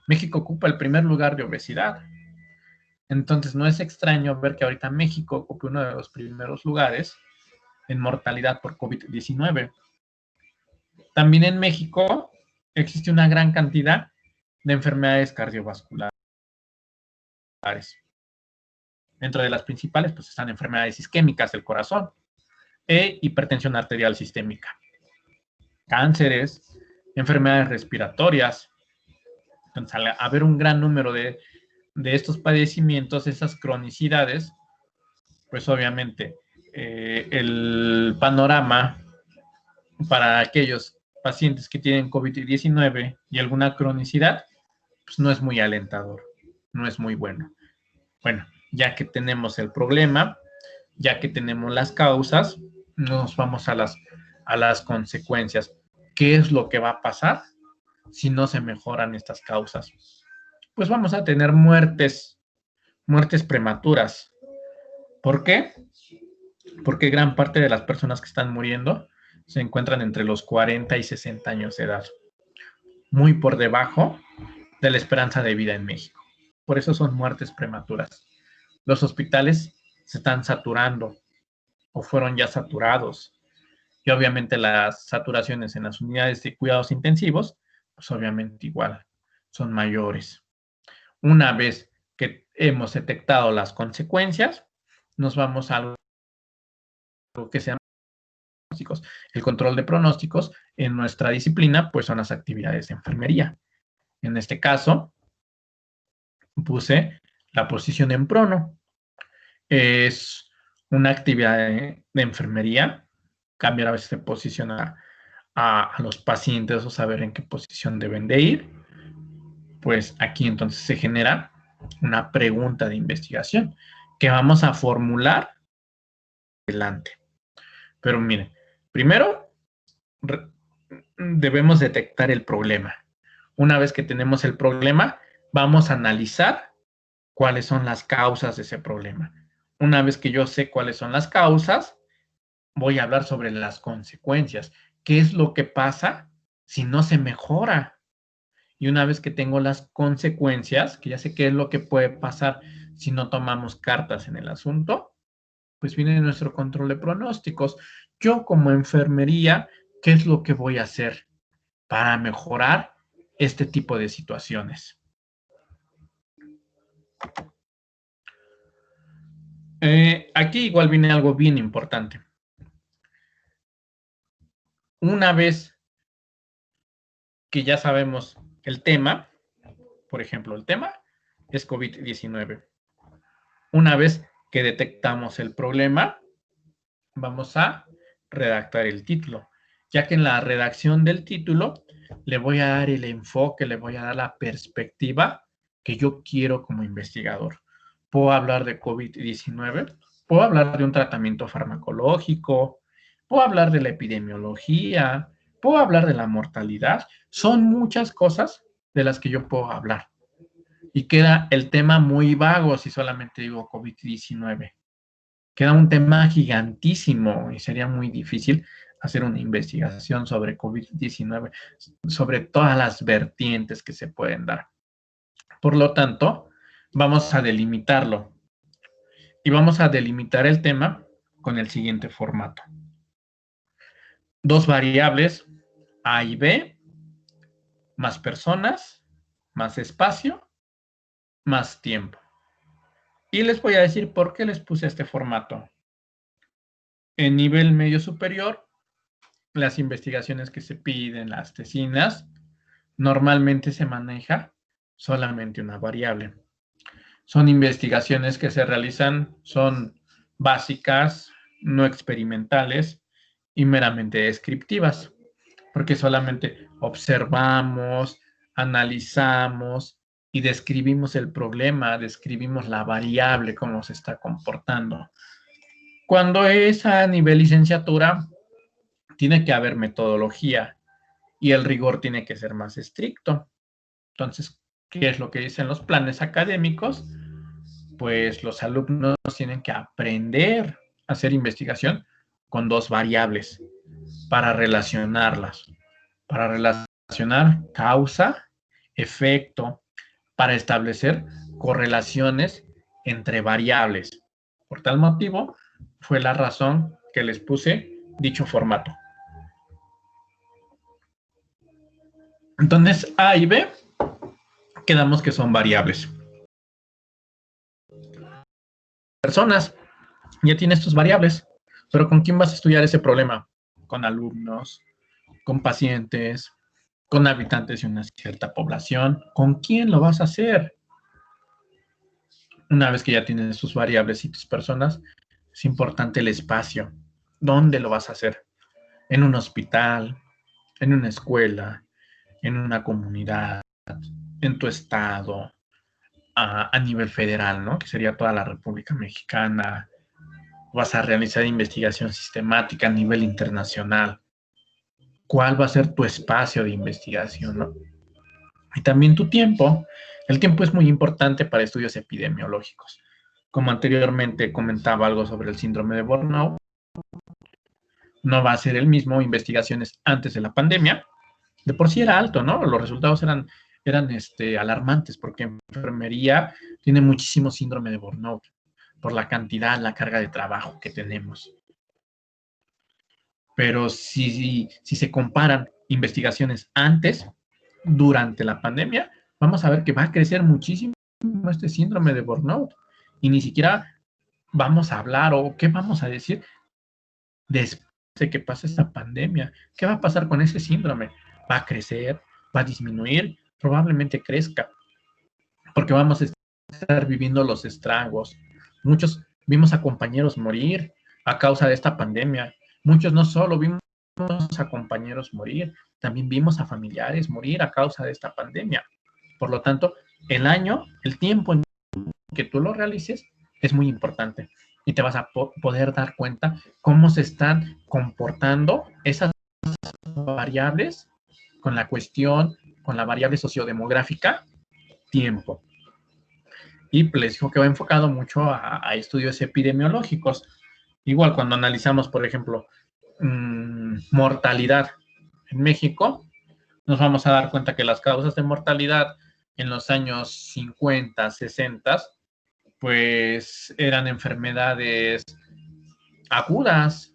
México ocupa el primer lugar de obesidad. Entonces no es extraño ver que ahorita México ocupe uno de los primeros lugares en mortalidad por COVID-19. También en México existe una gran cantidad de enfermedades cardiovasculares. Dentro de las principales, pues están enfermedades isquémicas del corazón e hipertensión arterial sistémica, cánceres, enfermedades respiratorias. Entonces, al haber un gran número de estos padecimientos, esas cronicidades, pues obviamente el panorama para aquellos pacientes que tienen COVID-19 y alguna cronicidad, pues no es muy alentador, no es muy bueno. Bueno, ya que tenemos el problema, ya que tenemos las causas, nos vamos a las consecuencias. ¿Qué es lo que va a pasar si no se mejoran estas causas? Pues vamos a tener muertes prematuras. ¿Por qué? Porque gran parte de las personas que están muriendo se encuentran entre los 40 y 60 años de edad, muy por debajo de la esperanza de vida en México. Por eso son muertes prematuras. Los hospitales se están saturando o fueron ya saturados. Y obviamente las saturaciones en las unidades de cuidados intensivos, pues obviamente igual son mayores. Una vez que hemos detectado las consecuencias, nos vamos a algo que se llama pronósticos. El control de pronósticos en nuestra disciplina, pues son las actividades de enfermería. En este caso, puse la posición en prono. Es una actividad de enfermería, cambiar a veces de posición a los pacientes o saber en qué posición deben de ir. Pues aquí entonces se genera una pregunta de investigación que vamos a formular adelante. Pero miren, primero debemos detectar el problema. Una vez que tenemos el problema, vamos a analizar cuáles son las causas de ese problema. Una vez que yo sé cuáles son las causas, voy a hablar sobre las consecuencias. ¿Qué es lo que pasa si no se mejora? Y una vez que tengo las consecuencias, que ya sé qué es lo que puede pasar si no tomamos cartas en el asunto, pues viene nuestro control de pronósticos. Yo como enfermería, ¿qué es lo que voy a hacer para mejorar este tipo de situaciones? Aquí igual viene algo bien importante. Una vez que ya sabemos el tema, por ejemplo, el tema es COVID-19. Una vez que detectamos el problema, vamos a redactar el título, ya que en la redacción del título le voy a dar el enfoque, le voy a dar la perspectiva que yo quiero como investigador. Puedo hablar de COVID-19, puedo hablar de un tratamiento farmacológico, puedo hablar de la epidemiología, puedo hablar de la mortalidad. Son muchas cosas de las que yo puedo hablar. y queda el tema muy vago si solamente digo COVID-19. Queda un tema gigantísimo y sería muy difícil hacer una investigación sobre COVID-19, sobre todas las vertientes que se pueden dar. Por lo tanto, vamos a delimitarlo y vamos a delimitar el tema con el siguiente formato. Dos variables, A y B, más personas, más espacio, más tiempo. Y les voy a decir por qué les puse este formato. En nivel medio superior, las investigaciones que se piden, las tesinas, normalmente se maneja solamente una variable. Son investigaciones que se realizan, son básicas, no experimentales y meramente descriptivas, porque solamente observamos, analizamos y describimos el problema, describimos la variable, cómo se está comportando. Cuando es a nivel licenciatura, tiene que haber metodología y el rigor tiene que ser más estricto. Entonces, ¿qué es lo que dicen los planes académicos? Pues los alumnos tienen que aprender a hacer investigación con dos variables para relacionarlas, para relacionar causa, efecto, para establecer correlaciones entre variables. Por tal motivo, fue la razón que les puse dicho formato. Entonces, A y B, quedamos que son variables. Personas, ya tienes tus variables, pero ¿con quién vas a estudiar ese problema? Con alumnos, con pacientes, con habitantes de una cierta población. ¿Con quién lo vas a hacer? Una vez que ya tienes tus variables y tus personas, es importante el espacio. ¿Dónde lo vas a hacer? ¿En un hospital? ¿En una escuela? ¿En una comunidad? ¿En tu estado? A nivel federal, ¿no? Que sería toda la República Mexicana. Vas a realizar investigación sistemática a nivel internacional. ¿Cuál va a ser tu espacio de investigación, no? Y también tu tiempo. El tiempo es muy importante para estudios epidemiológicos. Como anteriormente comentaba algo sobre el síndrome de burnout, no va a ser el mismo investigaciones antes de la pandemia. De por sí era alto, ¿no? Los resultados eran alarmantes porque enfermería tiene muchísimo síndrome de burnout por la cantidad, la carga de trabajo que tenemos. Pero si se comparan investigaciones antes, durante la pandemia, vamos a ver que va a crecer muchísimo este síndrome de burnout. Y ni siquiera vamos a hablar o qué vamos a decir después de que pase esta pandemia. ¿Qué va a pasar con ese síndrome? ¿Va a crecer? ¿Va a disminuir? Probablemente crezca, porque vamos a estar viviendo los estragos. Muchos vimos a compañeros morir a causa de esta pandemia. Muchos no solo vimos a compañeros morir, también vimos a familiares morir a causa de esta pandemia. Por lo tanto, el tiempo en que tú lo realices es muy importante y te vas a poder dar cuenta cómo se están comportando esas variables con la variable sociodemográfica, tiempo. Y les digo que va enfocado mucho a estudios epidemiológicos. Igual cuando analizamos, por ejemplo, mortalidad en México, nos vamos a dar cuenta que las causas de mortalidad en los años 50, 60, pues eran enfermedades agudas,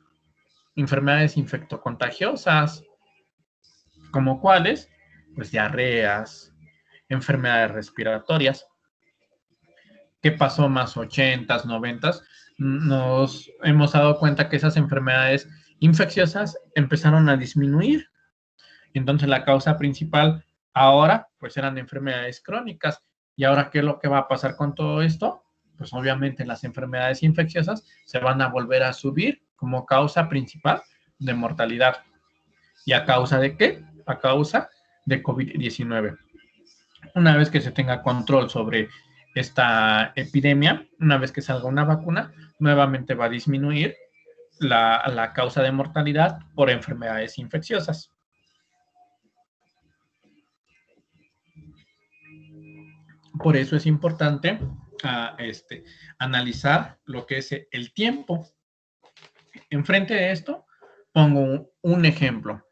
enfermedades infectocontagiosas, como cuáles, pues diarreas, enfermedades respiratorias. ¿Qué pasó más 80s, 90s? Nos hemos dado cuenta que esas enfermedades infecciosas empezaron a disminuir. Entonces la causa principal ahora pues eran enfermedades crónicas. ¿Y ahora qué es lo que va a pasar con todo esto? Pues obviamente las enfermedades infecciosas se van a volver a subir como causa principal de mortalidad. ¿Y a causa de qué? A causa de COVID-19. Una vez que se tenga control sobre esta epidemia, una vez que salga una vacuna, nuevamente va a disminuir la causa de mortalidad por enfermedades infecciosas. Por eso es importante analizar lo que es el tiempo. Enfrente de esto, pongo un ejemplo.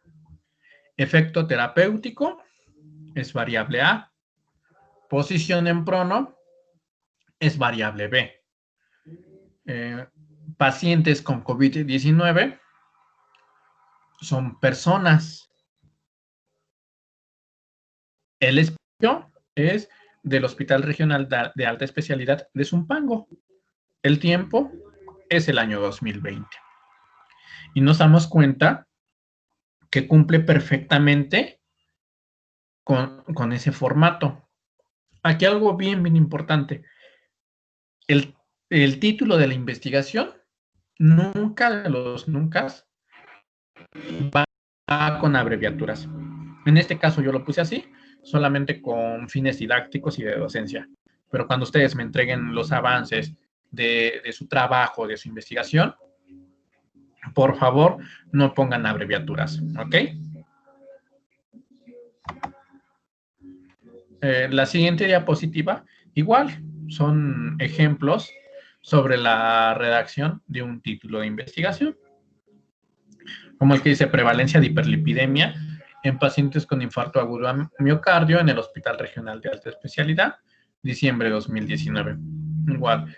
Efecto terapéutico es variable A. Posición en prono es variable B. Pacientes con COVID-19 son personas. El espacio es del Hospital Regional de Alta Especialidad de Zumpango. El tiempo es el año 2020. Y nos damos cuenta que cumple perfectamente con ese formato. Aquí algo bien importante. El título de la investigación nunca de los nunca va con abreviaturas. En este caso yo lo puse así, solamente con fines didácticos y de docencia. Pero cuando ustedes me entreguen los avances de su trabajo, de su investigación, por favor, no pongan abreviaturas, ¿ok? La siguiente diapositiva, igual, son ejemplos sobre la redacción de un título de investigación, como el que dice prevalencia de hiperlipidemia en pacientes con infarto agudo a miocardio en el Hospital Regional de Alta Especialidad, diciembre de 2019. Igual,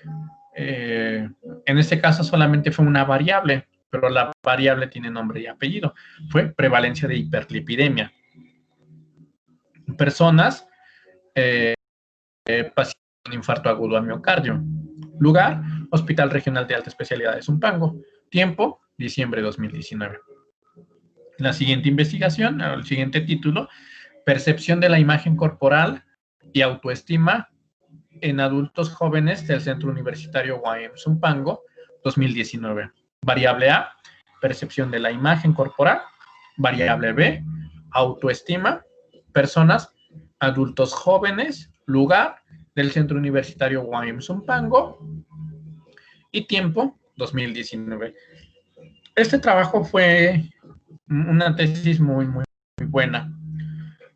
en este caso solamente fue una variable, pero la variable tiene nombre y apellido. Fue prevalencia de hiperlipidemia. Personas, pacientes con infarto agudo a miocardio. Lugar, Hospital Regional de Alta Especialidad de Zumpango. Tiempo, diciembre de 2019. La siguiente investigación, el siguiente título, percepción de la imagen corporal y autoestima en adultos jóvenes del Centro Universitario UAM Zumpango, 2019. Variable A, percepción de la imagen corporal. Variable B, autoestima, personas, adultos jóvenes, lugar del Centro Universitario UAM Zumpango y tiempo, 2019. Este trabajo fue una tesis muy buena,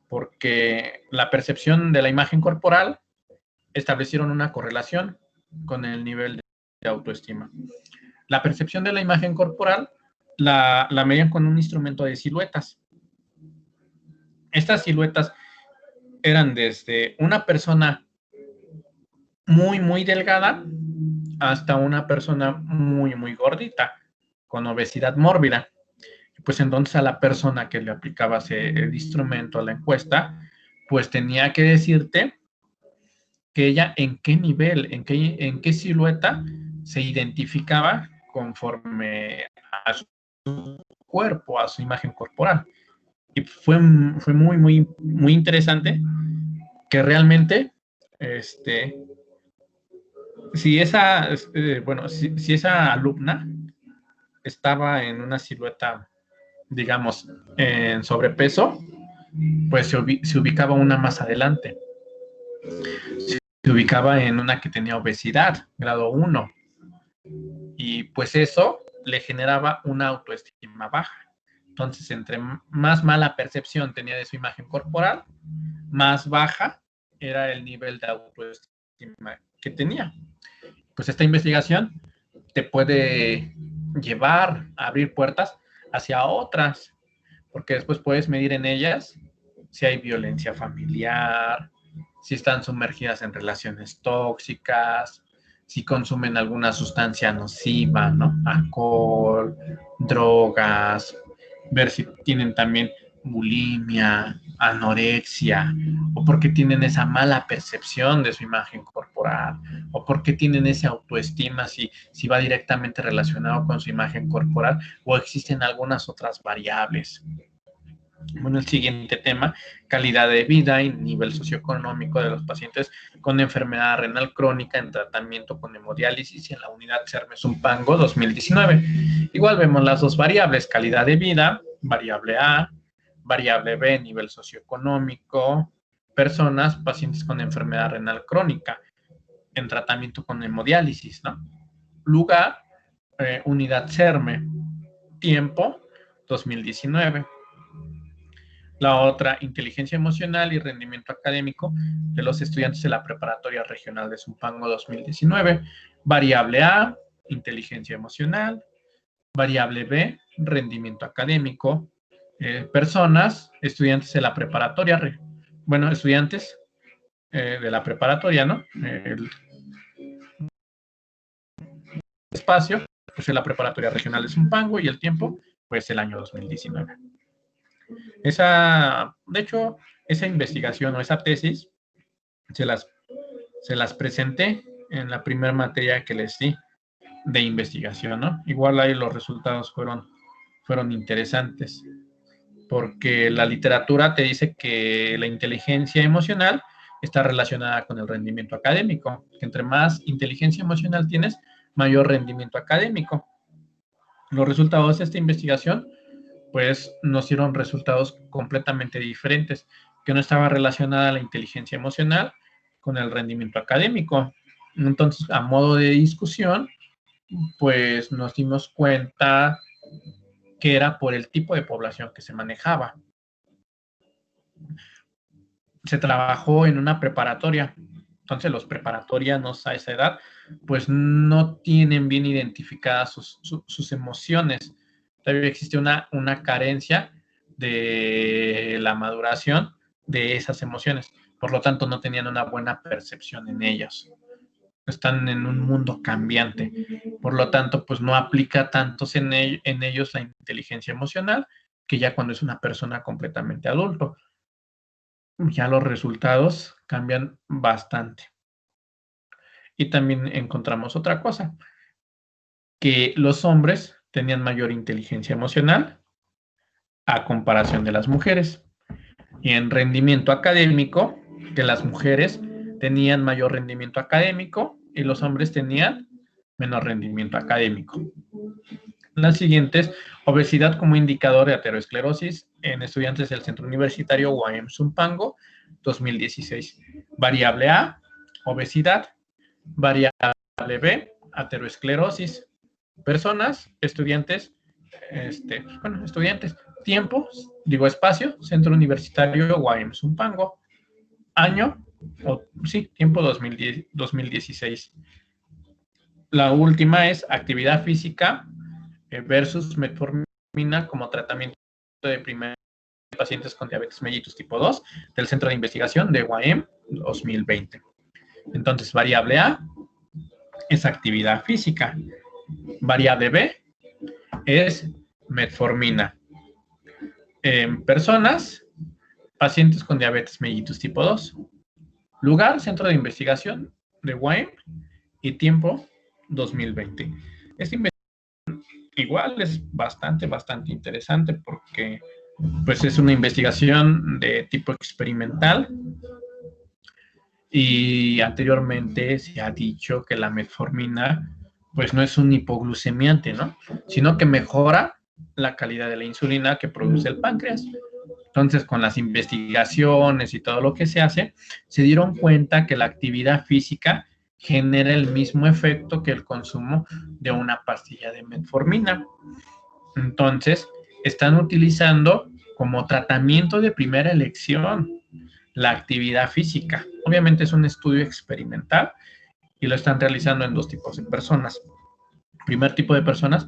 porque la percepción de la imagen corporal establecieron una correlación con el nivel de autoestima. La percepción de la imagen corporal la medían con un instrumento de siluetas. Estas siluetas eran desde una persona muy delgada hasta una persona muy gordita, con obesidad mórbida. Pues entonces a la persona que le aplicabas el instrumento a la encuesta, pues tenía que decirte que ella en qué nivel, en qué silueta se identificaba conforme a su cuerpo, a su imagen corporal. Y fue muy interesante que realmente, si esa alumna estaba en una silueta, digamos, en sobrepeso, pues se ubicaba una más adelante. Se ubicaba en una que tenía obesidad, grado 1. Y pues eso le generaba una autoestima baja. Entonces, entre más mala percepción tenía de su imagen corporal, más baja era el nivel de autoestima que tenía. Pues esta investigación te puede llevar a abrir puertas hacia otras, porque después puedes medir en ellas si hay violencia familiar, si están sumergidas en relaciones tóxicas, si consumen alguna sustancia nociva, ¿no? Alcohol, drogas, ver si tienen también bulimia, anorexia, o porque tienen esa mala percepción de su imagen corporal, o porque tienen esa autoestima, si va directamente relacionado con su imagen corporal, o existen algunas otras variables. Bueno, el siguiente tema, calidad de vida y nivel socioeconómico de los pacientes con enfermedad renal crónica en tratamiento con hemodiálisis en la unidad CERME Zumpango 2019. Igual vemos las dos variables, calidad de vida, variable A, variable B, nivel socioeconómico, personas, pacientes con enfermedad renal crónica en tratamiento con hemodiálisis, ¿no? Lugar, unidad CERME, tiempo, 2019. La otra, inteligencia emocional y rendimiento académico de los estudiantes de la Preparatoria Regional de Zumpango 2019. Variable A, inteligencia emocional. Variable B, rendimiento académico. Personas, estudiantes de la preparatoria, estudiantes de la preparatoria, ¿no? El espacio, pues en la Preparatoria Regional de Zumpango, y el tiempo, pues el año 2019. De hecho, esa investigación o esa tesis se las presenté en la primera materia que les di de investigación, ¿no? Igual ahí los resultados fueron interesantes, porque la literatura te dice que la inteligencia emocional está relacionada con el rendimiento académico, que entre más inteligencia emocional tienes, mayor rendimiento académico. Los resultados de esta investigación, pues, nos dieron resultados completamente diferentes, que no estaba relacionada la inteligencia emocional con el rendimiento académico. Entonces, a modo de discusión, pues nos dimos cuenta que era por el tipo de población que se manejaba. Se trabajó en una preparatoria, entonces los preparatorianos a esa edad, pues no tienen bien identificadas sus emociones. Todavía existe una carencia de la maduración de esas emociones. Por lo tanto, no tenían una buena percepción en ellas. Están en un mundo cambiante. Por lo tanto, pues no aplica tanto en ellos la inteligencia emocional, que ya cuando es una persona completamente adulto. Ya los resultados cambian bastante. Y también encontramos otra cosa, que los hombres tenían mayor inteligencia emocional a comparación de las mujeres. Y en rendimiento académico, que las mujeres tenían mayor rendimiento académico y los hombres tenían menor rendimiento académico. Las siguientes, obesidad como indicador de aterosclerosis en estudiantes del Centro Universitario UAM Zumpango 2016. Variable A, obesidad. Variable B, aterosclerosis. Personas, estudiantes, estudiantes. Tiempo, espacio, Centro Universitario UAM Zumpango. Año, tiempo 2016. La última es actividad física versus metformina como tratamiento de primer pacientes con diabetes mellitus tipo 2 del Centro de Investigación de UAM 2020. Entonces, variable A es actividad física. Variable B es metformina. En personas, pacientes con diabetes mellitus tipo 2. Lugar, Centro de Investigación de UAM y tiempo 2020. Esta investigación igual es bastante interesante porque pues es una investigación de tipo experimental y anteriormente se ha dicho que la metformina pues no es un hipoglucemiante, ¿no? Sino que mejora la calidad de la insulina que produce el páncreas. Entonces, con las investigaciones y todo lo que se hace, se dieron cuenta que la actividad física genera el mismo efecto que el consumo de una pastilla de metformina. Entonces, están utilizando como tratamiento de primera elección la actividad física. Obviamente es un estudio experimental y lo están realizando en dos tipos de personas. Primer tipo de personas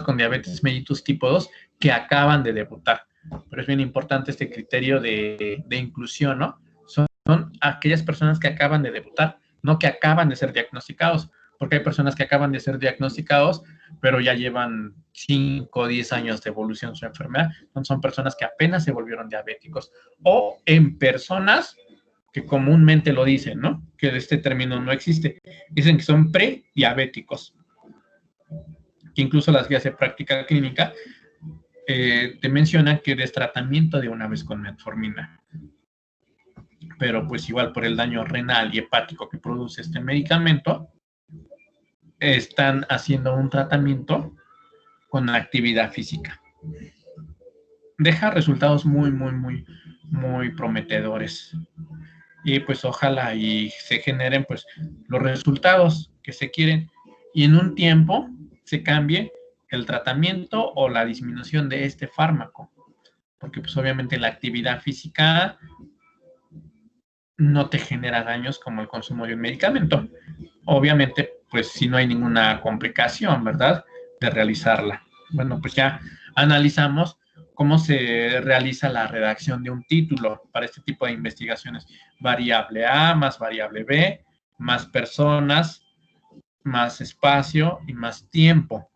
con diabetes mellitus tipo 2 que acaban de debutar. Pero es bien importante este criterio de inclusión, ¿no? Son aquellas personas que acaban de debutar, no que acaban de ser diagnosticados, porque hay personas que acaban de ser diagnosticados, pero ya llevan 5 o 10 años de evolución su enfermedad. Son personas que apenas se volvieron diabéticos. O en personas que comúnmente lo dicen, ¿no? Que este término no existe. Dicen que son prediabéticos. Que incluso las guías de práctica clínica te mencionan que des tratamiento de una vez con metformina. Pero pues igual por el daño renal y hepático que produce este medicamento, están haciendo un tratamiento con actividad física. Deja resultados muy prometedores. Y pues ojalá y se generen pues los resultados que se quieren y en un tiempo se cambie el tratamiento o la disminución de este fármaco. porque pues obviamente la actividad física no te genera daños como el consumo de un medicamento. Obviamente, pues si no hay ninguna complicación, ¿verdad?, de realizarla. Bueno, pues ya analizamos cómo se realiza la redacción de un título para este tipo de investigaciones. Variable A más variable B, más personas, más espacio y más tiempo.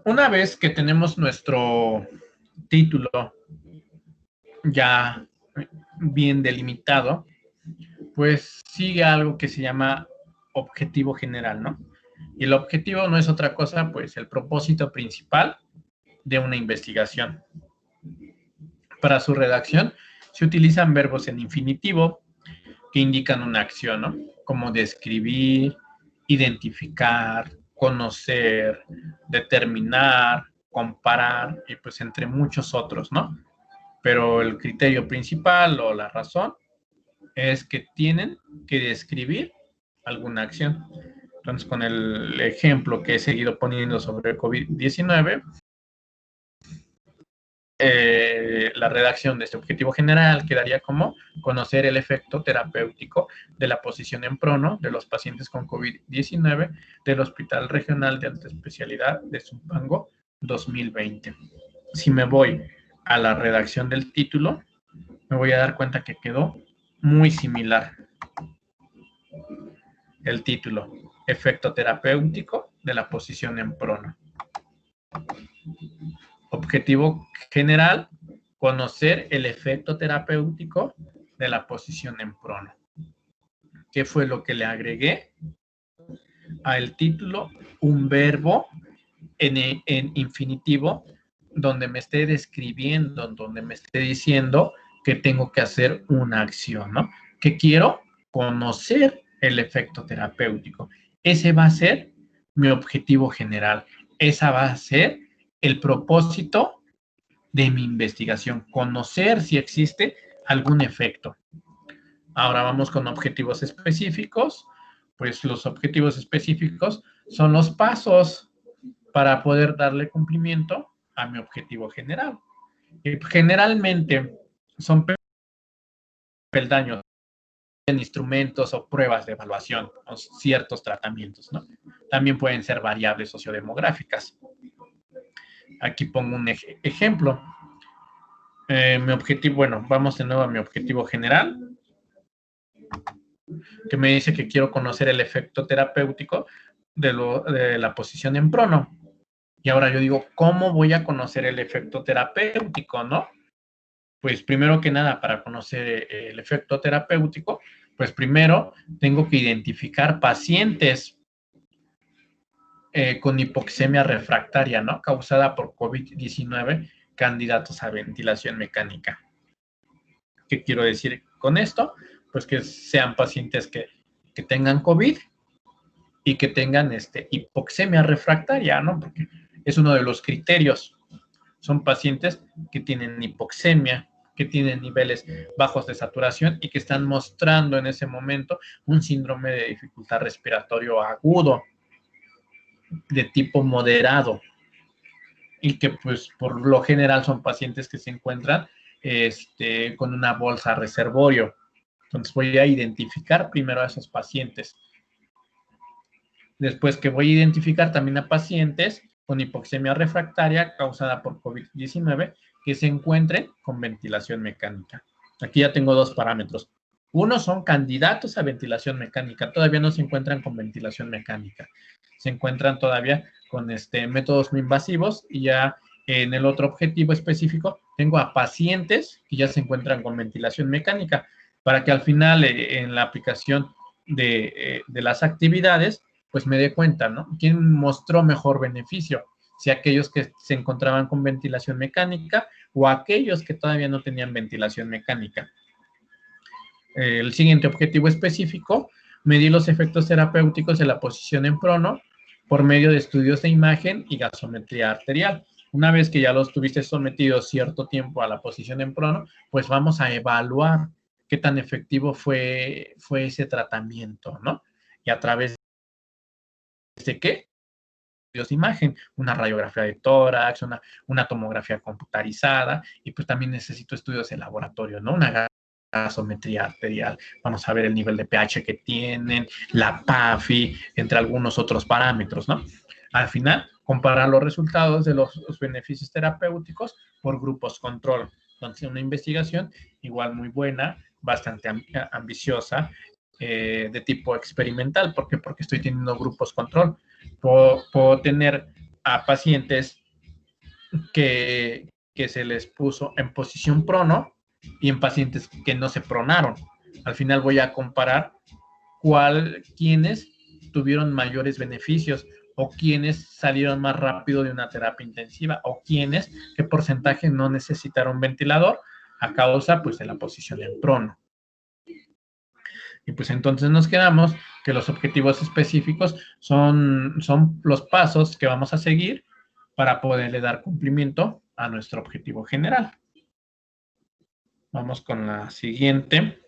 Una vez que tenemos nuestro título ya bien delimitado, pues sigue algo que se llama objetivo general, ¿no? Y el objetivo no es otra cosa, pues el propósito principal de una investigación. Para su redacción se utilizan verbos en infinitivo que indican una acción, ¿no? Como describir, identificar, conocer, determinar, comparar y pues entre muchos otros, ¿no? Pero el criterio principal o la razón es que tienen que describir alguna acción. Entonces, con el ejemplo que he seguido poniendo sobre el COVID-19, la redacción de este objetivo general quedaría como conocer el efecto terapéutico de la posición en prono de los pacientes con COVID-19 del Hospital Regional de Alta Especialidad de Zumpango 2020. Si me voy a la redacción del título, me voy a dar cuenta que quedó muy similar. El título, efecto terapéutico de la posición en prono. Objetivo general, conocer el efecto terapéutico de la posición en prono. ¿Qué fue lo que le agregué al título? Un verbo en infinitivo donde me esté describiendo, donde me esté diciendo que tengo que hacer una acción, ¿no? Que quiero conocer el efecto terapéutico. Ese va a ser mi objetivo general. Esa va a ser el propósito de mi investigación, conocer si existe algún efecto. Ahora vamos con objetivos específicos. Pues los objetivos específicos son los pasos para poder darle cumplimiento a mi objetivo general. Y generalmente son peldaños en instrumentos o pruebas de evaluación o ciertos tratamientos, ¿no? También pueden ser variables sociodemográficas. Aquí pongo un ejemplo. Mi objetivo, bueno, vamos de nuevo a mi objetivo general, que me dice que quiero conocer el efecto terapéutico de la posición en prono. Y ahora yo digo, ¿cómo voy a conocer el efecto terapéutico, no? Pues primero que nada, para conocer el efecto terapéutico, pues primero tengo que identificar pacientes con hipoxemia refractaria, ¿no? Causada por COVID-19, candidatos a ventilación mecánica. ¿Qué quiero decir con esto? Pues que sean pacientes que tengan COVID y que tengan hipoxemia refractaria, ¿no? Porque es uno de los criterios. Son pacientes que tienen hipoxemia, que tienen niveles bajos de saturación y que están mostrando en ese momento un síndrome de dificultad respiratorio agudo de tipo moderado y que pues por lo general son pacientes que se encuentran con una bolsa reservorio. Entonces voy a identificar primero a esos pacientes. Después que voy a identificar también a pacientes con hipoxemia refractaria causada por COVID-19 que se encuentren con ventilación mecánica. Aquí ya tengo dos parámetros. Uno son candidatos a ventilación mecánica, todavía no se encuentran con ventilación mecánica. Se encuentran todavía con métodos no invasivos y ya en el otro objetivo específico tengo a pacientes que ya se encuentran con ventilación mecánica para que al final en la aplicación de las actividades pues me dé cuenta, ¿no? ¿Quién mostró mejor beneficio? Si aquellos que se encontraban con ventilación mecánica o aquellos que todavía no tenían ventilación mecánica. El siguiente objetivo específico, medir los efectos terapéuticos de la posición en prono por medio de estudios de imagen y gasometría arterial. Una vez que ya los tuviste sometidos cierto tiempo a la posición en prono, pues vamos a evaluar qué tan efectivo fue ese tratamiento, ¿no? Y a través de qué de imagen, una radiografía de tórax, una tomografía computarizada, y pues también necesito estudios de laboratorio, ¿no? Una gasometría arterial, vamos a ver el nivel de pH que tienen, la PAFI, entre algunos otros parámetros, ¿no? Al final, comparar los resultados de los beneficios terapéuticos por grupos control. Entonces, una investigación igual muy buena, bastante ambiciosa, de tipo experimental. ¿Por qué? Porque estoy teniendo grupos control. Puedo tener a pacientes que se les puso en posición prono y en pacientes que no se pronaron. Al final voy a comparar quiénes tuvieron mayores beneficios o quiénes salieron más rápido de una terapia intensiva o qué porcentaje no necesitaron ventilador a causa pues de la posición en prono. Y pues entonces nos quedamos que los objetivos específicos son los pasos que vamos a seguir para poderle dar cumplimiento a nuestro objetivo general. Vamos con la siguiente.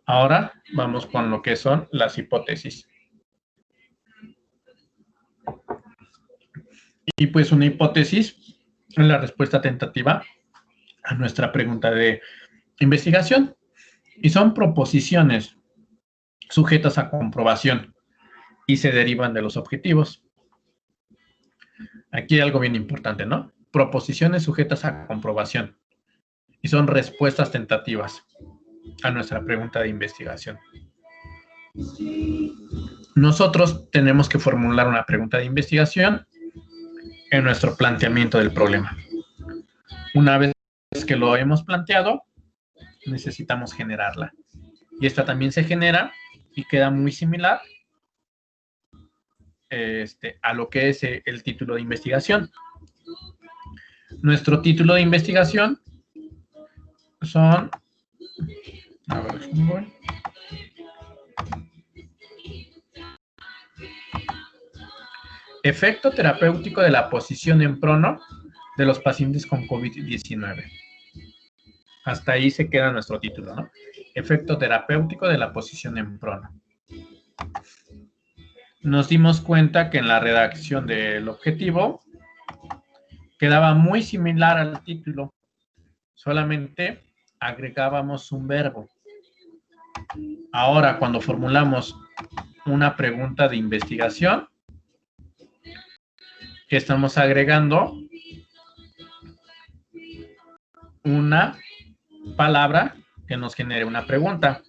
Ahora vamos con lo que son las hipótesis. Y pues una hipótesis es la respuesta tentativa a nuestra pregunta de investigación. Y son proposiciones sujetas a comprobación y se derivan de los objetivos. Aquí hay algo bien importante, ¿no? Proposiciones sujetas a comprobación y son respuestas tentativas a nuestra pregunta de investigación. Nosotros tenemos que formular una pregunta de investigación en nuestro planteamiento del problema. Una vez que lo hemos planteado, necesitamos generarla. Y esta también se genera y queda muy similar a lo que es el título de investigación. Nuestro título de investigación son... A ver, efecto terapéutico de la posición en prono de los pacientes con COVID-19. Hasta ahí se queda nuestro título, ¿no? Efecto terapéutico de la posición en prono. Nos dimos cuenta que en la redacción del objetivo quedaba muy similar al título, solamente agregábamos un verbo. Ahora, cuando formulamos una pregunta de investigación, que estamos agregando una palabra que nos genere una pregunta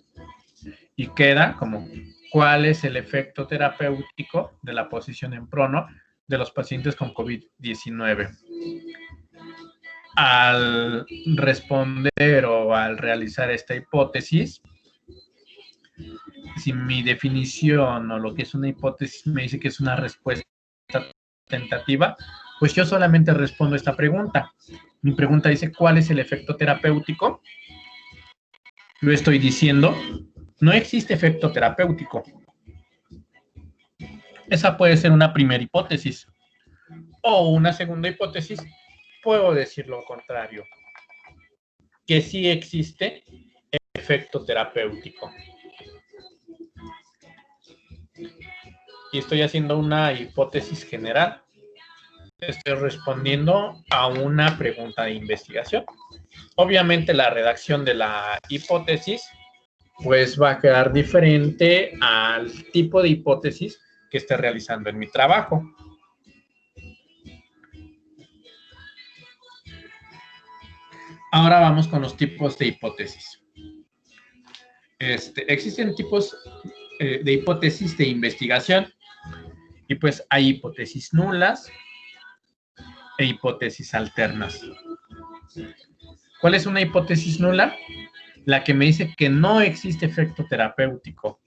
y queda como ¿cuál es el efecto terapéutico de la posición en prono de los pacientes con COVID-19? Al responder o al realizar esta hipótesis, si mi definición o lo que es una hipótesis me dice que es una respuesta tentativa, pues yo solamente respondo esta pregunta. Mi pregunta dice, ¿cuál es el efecto terapéutico? Lo estoy diciendo, no existe efecto terapéutico. Esa puede ser una primera hipótesis. O una segunda hipótesis, puedo decir lo contrario, que sí existe efecto terapéutico. Y estoy haciendo una hipótesis general. Estoy respondiendo a una pregunta de investigación. Obviamente la redacción de la hipótesis pues va a quedar diferente al tipo de hipótesis que esté realizando en mi trabajo. Ahora vamos con los tipos de hipótesis. Existen tipos de hipótesis de investigación y pues hay hipótesis nulas e hipótesis alternas. ¿Cuál es una hipótesis nula? La que me dice que no existe efecto terapéutico.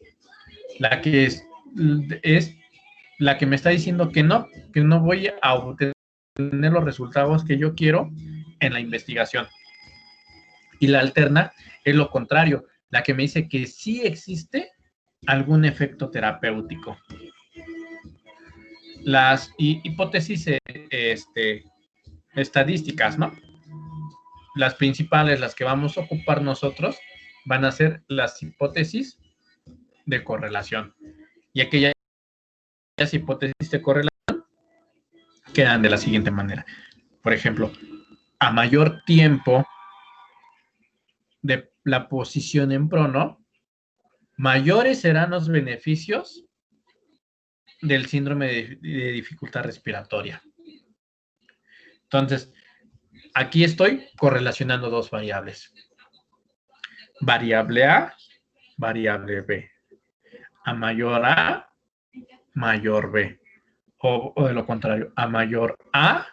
La que es la que me está diciendo que no voy a obtener los resultados que yo quiero en la investigación. Y la alterna es lo contrario, la que me dice que sí existe algún efecto terapéutico. Las hipótesis estadísticas, ¿no? las principales, las que vamos a ocupar nosotros, van a ser las hipótesis de correlación. Y aquellas hipótesis de correlación quedan de la siguiente manera. Por ejemplo, a mayor tiempo de la posición en prono, mayores serán los beneficios del síndrome de dificultad respiratoria. Entonces, aquí estoy correlacionando dos variables. Variable A, variable B. A mayor A, mayor B. O de lo contrario, a mayor A,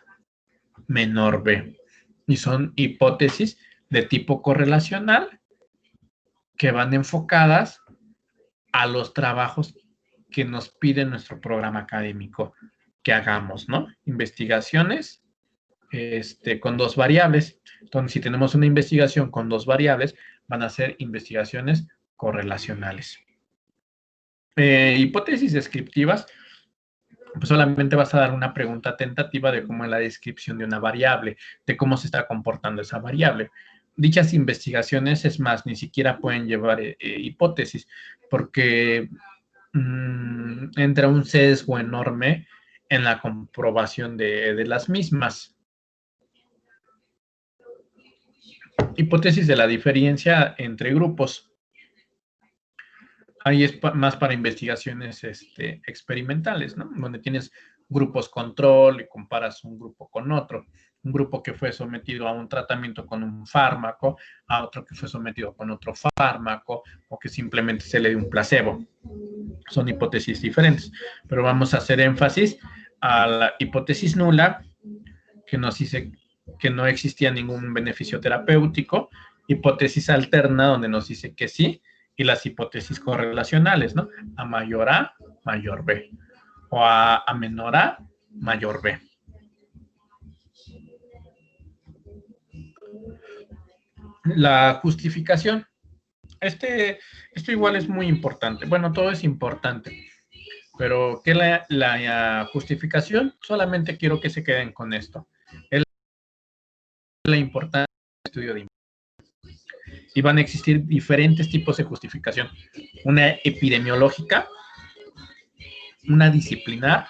menor B. Y son hipótesis de tipo correlacional que van enfocadas a los trabajos que nos pide nuestro programa académico que hagamos, ¿no? Investigaciones con dos variables. Entonces, si tenemos una investigación con dos variables, van a ser investigaciones correlacionales. Hipótesis descriptivas, pues solamente vas a dar una pregunta tentativa de cómo es la descripción de una variable, de cómo se está comportando esa variable. Dichas investigaciones, es más, ni siquiera pueden llevar hipótesis, porque entra un sesgo enorme en la comprobación de las mismas. Hipótesis de la diferencia entre grupos. Ahí es más para investigaciones experimentales, ¿no? Donde tienes grupos control y comparas un grupo con otro. Un grupo que fue sometido a un tratamiento con un fármaco, a otro que fue sometido con otro fármaco, o que simplemente se le dio un placebo. Son hipótesis diferentes. Pero vamos a hacer énfasis a la hipótesis nula, que nos dice que no existía ningún beneficio terapéutico. Hipótesis alterna, donde nos dice que sí. Y las hipótesis correlacionales, ¿no? A mayor A, mayor B. O a menor A, mayor B. La justificación. Esto igual es muy importante. Bueno, todo es importante. Pero ¿qué es la justificación? Solamente quiero que se queden con esto. Es la importancia del estudio de impacto. Y van a existir diferentes tipos de justificación. Una epidemiológica, una disciplinar,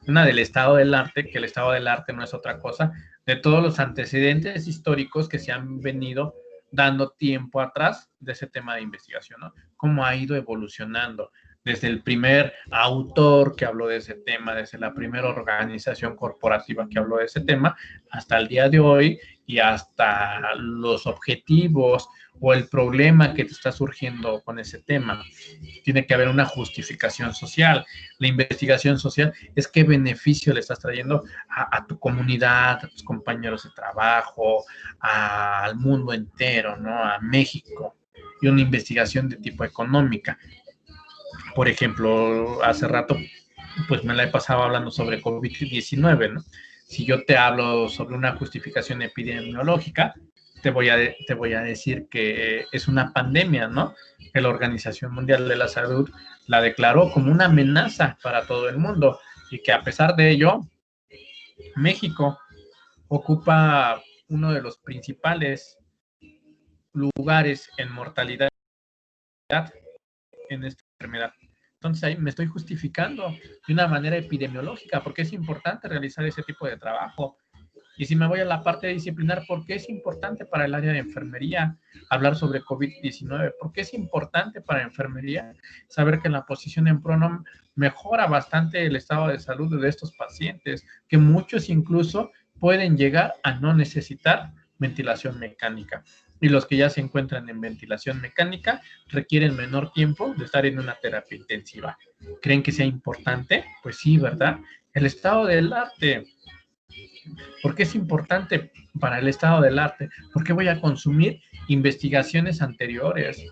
una del estado del arte, que el estado del arte no es otra cosa, de todos los antecedentes históricos que se han venido dando tiempo atrás de ese tema de investigación, ¿no? Cómo ha ido evolucionando desde el primer autor que habló de ese tema, desde la primera organización corporativa que habló de ese tema, hasta el día de hoy y hasta los objetivos o el problema que te está surgiendo con ese tema. Tiene que haber una justificación social. La investigación social es qué beneficio le estás trayendo a tu comunidad, a tus compañeros de trabajo, al mundo entero, ¿no? A México. Y una investigación de tipo económica. Por ejemplo, hace rato, pues me la he pasado hablando sobre COVID-19, ¿no? Si yo te hablo sobre una justificación epidemiológica, te voy a decir que es una pandemia, ¿no? Que la Organización Mundial de la Salud la declaró como una amenaza para todo el mundo y que a pesar de ello, México ocupa uno de los principales lugares en mortalidad en esta enfermedad. Entonces ahí me estoy justificando de una manera epidemiológica porque es importante realizar ese tipo de trabajo. Y si me voy a la parte disciplinar, ¿por qué es importante para el área de enfermería hablar sobre COVID-19? ¿Por qué es importante para enfermería saber que la posición en prono mejora bastante el estado de salud de estos pacientes? Que muchos incluso pueden llegar a no necesitar ventilación mecánica. Y los que ya se encuentran en ventilación mecánica requieren menor tiempo de estar en una terapia intensiva. ¿Creen que sea importante? Pues sí, ¿verdad? El estado del arte. ¿Por qué es importante para el estado del arte? ¿Por qué voy a consumir investigaciones anteriores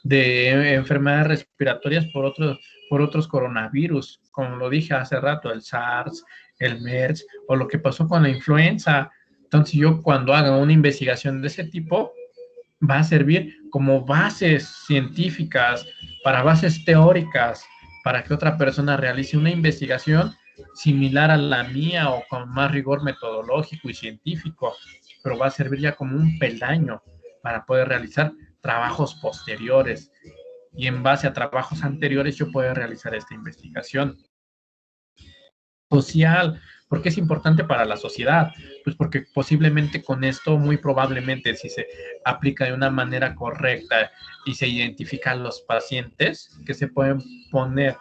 de enfermedades respiratorias por otros coronavirus? Como lo dije hace rato, el SARS, el MERS o lo que pasó con la influenza. Entonces yo cuando haga una investigación de ese tipo, va a servir como bases científicas, para bases teóricas, para que otra persona realice una investigación similar a la mía o con más rigor metodológico y científico, pero va a servir ya como un peldaño para poder realizar trabajos posteriores y en base a trabajos anteriores yo puedo realizar esta investigación social. ¿Por qué es importante para la sociedad? Pues porque posiblemente con esto, muy probablemente, si se aplica de una manera correcta y se identifican los pacientes que se pueden poner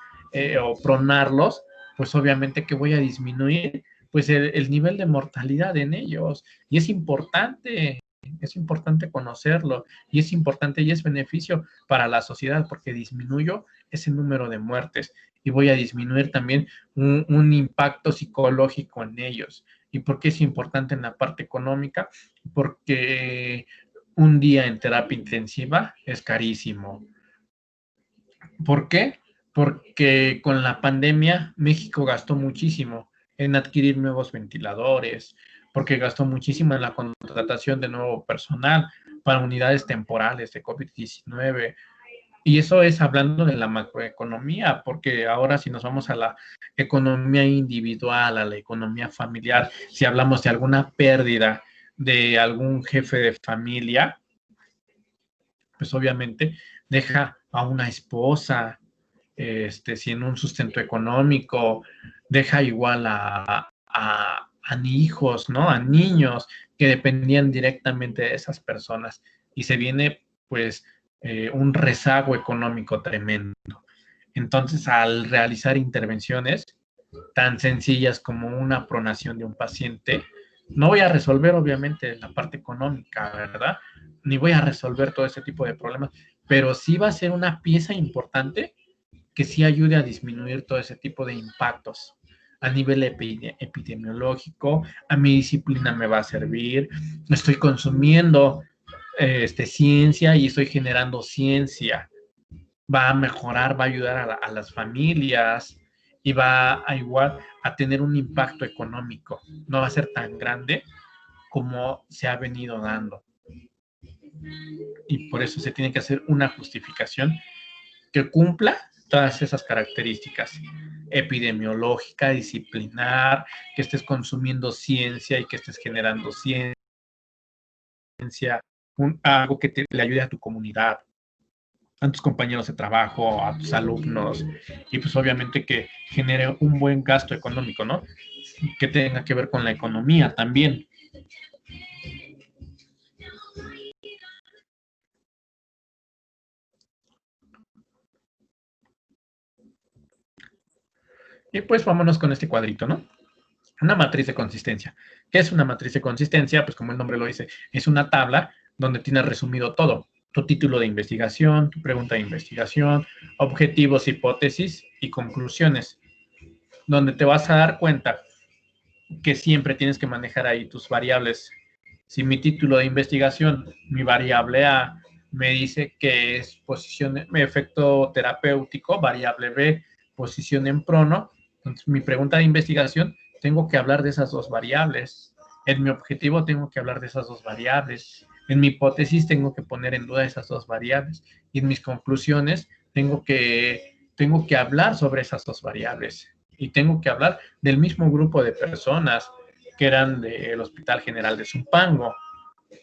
o pronarlos, pues obviamente que voy a disminuir pues el nivel de mortalidad en ellos. Y es importante conocerlo y es importante y es beneficio para la sociedad porque disminuyo ese número de muertes y voy a disminuir también un impacto psicológico en ellos. ¿Y por qué es importante en la parte económica? Porque un día en terapia intensiva es carísimo. ¿Por qué? Porque con la pandemia México gastó muchísimo en adquirir nuevos ventiladores, porque gastó muchísimo en la contratación de nuevo personal para unidades temporales de COVID-19. Y eso es hablando de la macroeconomía, porque ahora si nos vamos a la economía individual, a la economía familiar, si hablamos de alguna pérdida de algún jefe de familia, pues obviamente deja a una esposa, sin un sustento económico, deja igual a hijos, ¿no? A niños que dependían directamente de esas personas. Y se viene, pues, un rezago económico tremendo. Entonces, al realizar intervenciones tan sencillas como una pronación de un paciente, no voy a resolver obviamente la parte económica, ¿verdad? Ni voy a resolver todo ese tipo de problemas, pero sí va a ser una pieza importante que sí ayude a disminuir todo ese tipo de impactos a nivel epidemiológico. A mi disciplina me va a servir, estoy consumiendo ciencia y estoy generando ciencia, va a mejorar, va a ayudar a las familias y va a igual a tener un impacto económico. No va a ser tan grande como se ha venido dando. Y por eso se tiene que hacer una justificación que cumpla todas esas características: epidemiológica, disciplinar, que estés consumiendo ciencia y que estés generando ciencia, algo que le ayude a tu comunidad, a tus compañeros de trabajo, a tus alumnos, y pues obviamente que genere un buen gasto económico, ¿no? Que tenga que ver con la economía también. Y pues vámonos con este cuadrito, ¿no? Una matriz de consistencia. ¿Qué es una matriz de consistencia? Pues como el nombre lo dice, es una tabla donde tienes resumido todo: tu título de investigación, tu pregunta de investigación, objetivos, hipótesis y conclusiones, donde te vas a dar cuenta que siempre tienes que manejar ahí tus variables. Si mi título de investigación, mi variable A, me dice que es posición, efecto terapéutico, variable B, posición en prono, entonces mi pregunta de investigación, tengo que hablar de esas dos variables. En mi objetivo tengo que hablar de esas dos variables. En mi hipótesis tengo que poner en duda esas dos variables. Y en mis conclusiones tengo que hablar sobre esas dos variables. Y tengo que hablar del mismo grupo de personas que eran del Hospital General de Zumpango,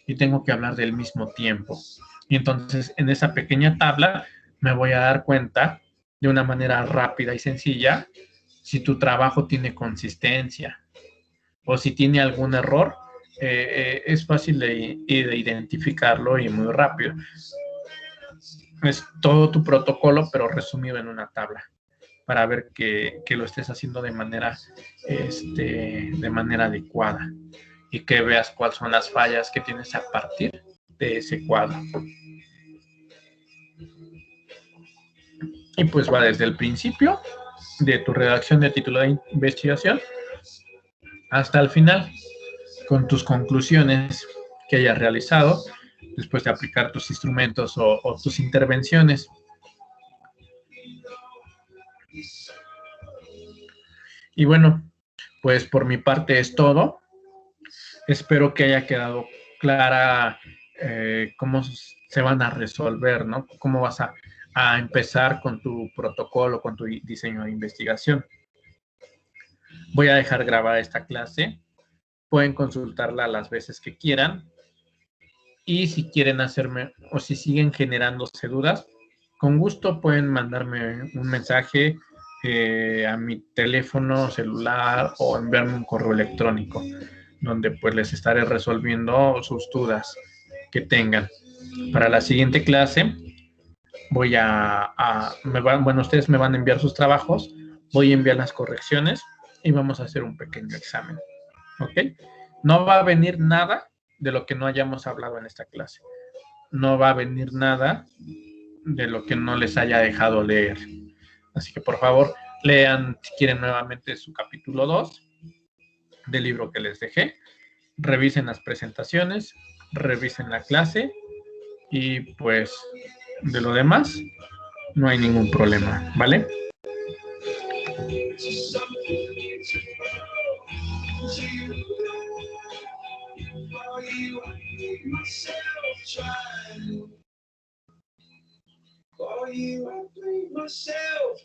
y tengo que hablar del mismo tiempo. Y entonces en esa pequeña tabla me voy a dar cuenta de una manera rápida y sencilla si tu trabajo tiene consistencia o si tiene algún error. Es fácil de identificarlo y muy rápido. Es todo tu protocolo, pero resumido en una tabla, para ver que lo estés haciendo de manera adecuada y que veas cuáles son las fallas que tienes a partir de ese cuadro. Y pues va desde el principio de tu redacción de título de investigación hasta el final, con tus conclusiones que hayas realizado después de aplicar tus instrumentos o tus intervenciones. Y bueno, pues por mi parte es todo. Espero que haya quedado clara cómo se van a resolver, ¿no? Cómo vas a empezar con tu protocolo, con tu diseño de investigación. Voy a dejar grabada esta clase. Pueden consultarla las veces que quieran. Y si quieren hacerme o si siguen generándose dudas, con gusto pueden mandarme un mensaje a mi teléfono celular o enviarme un correo electrónico donde pues les estaré resolviendo sus dudas que tengan. Para la siguiente clase voy bueno, ustedes me van a enviar sus trabajos, voy a enviar las correcciones y vamos a hacer un pequeño examen. ¿Ok? No va a venir nada de lo que no hayamos hablado en esta clase. No va a venir nada de lo que no les haya dejado leer. Así que por favor, lean si quieren nuevamente su capítulo 2 del libro que les dejé. Revisen las presentaciones, revisen la clase y pues de lo demás no hay ningún problema, ¿vale? For you, I play myself.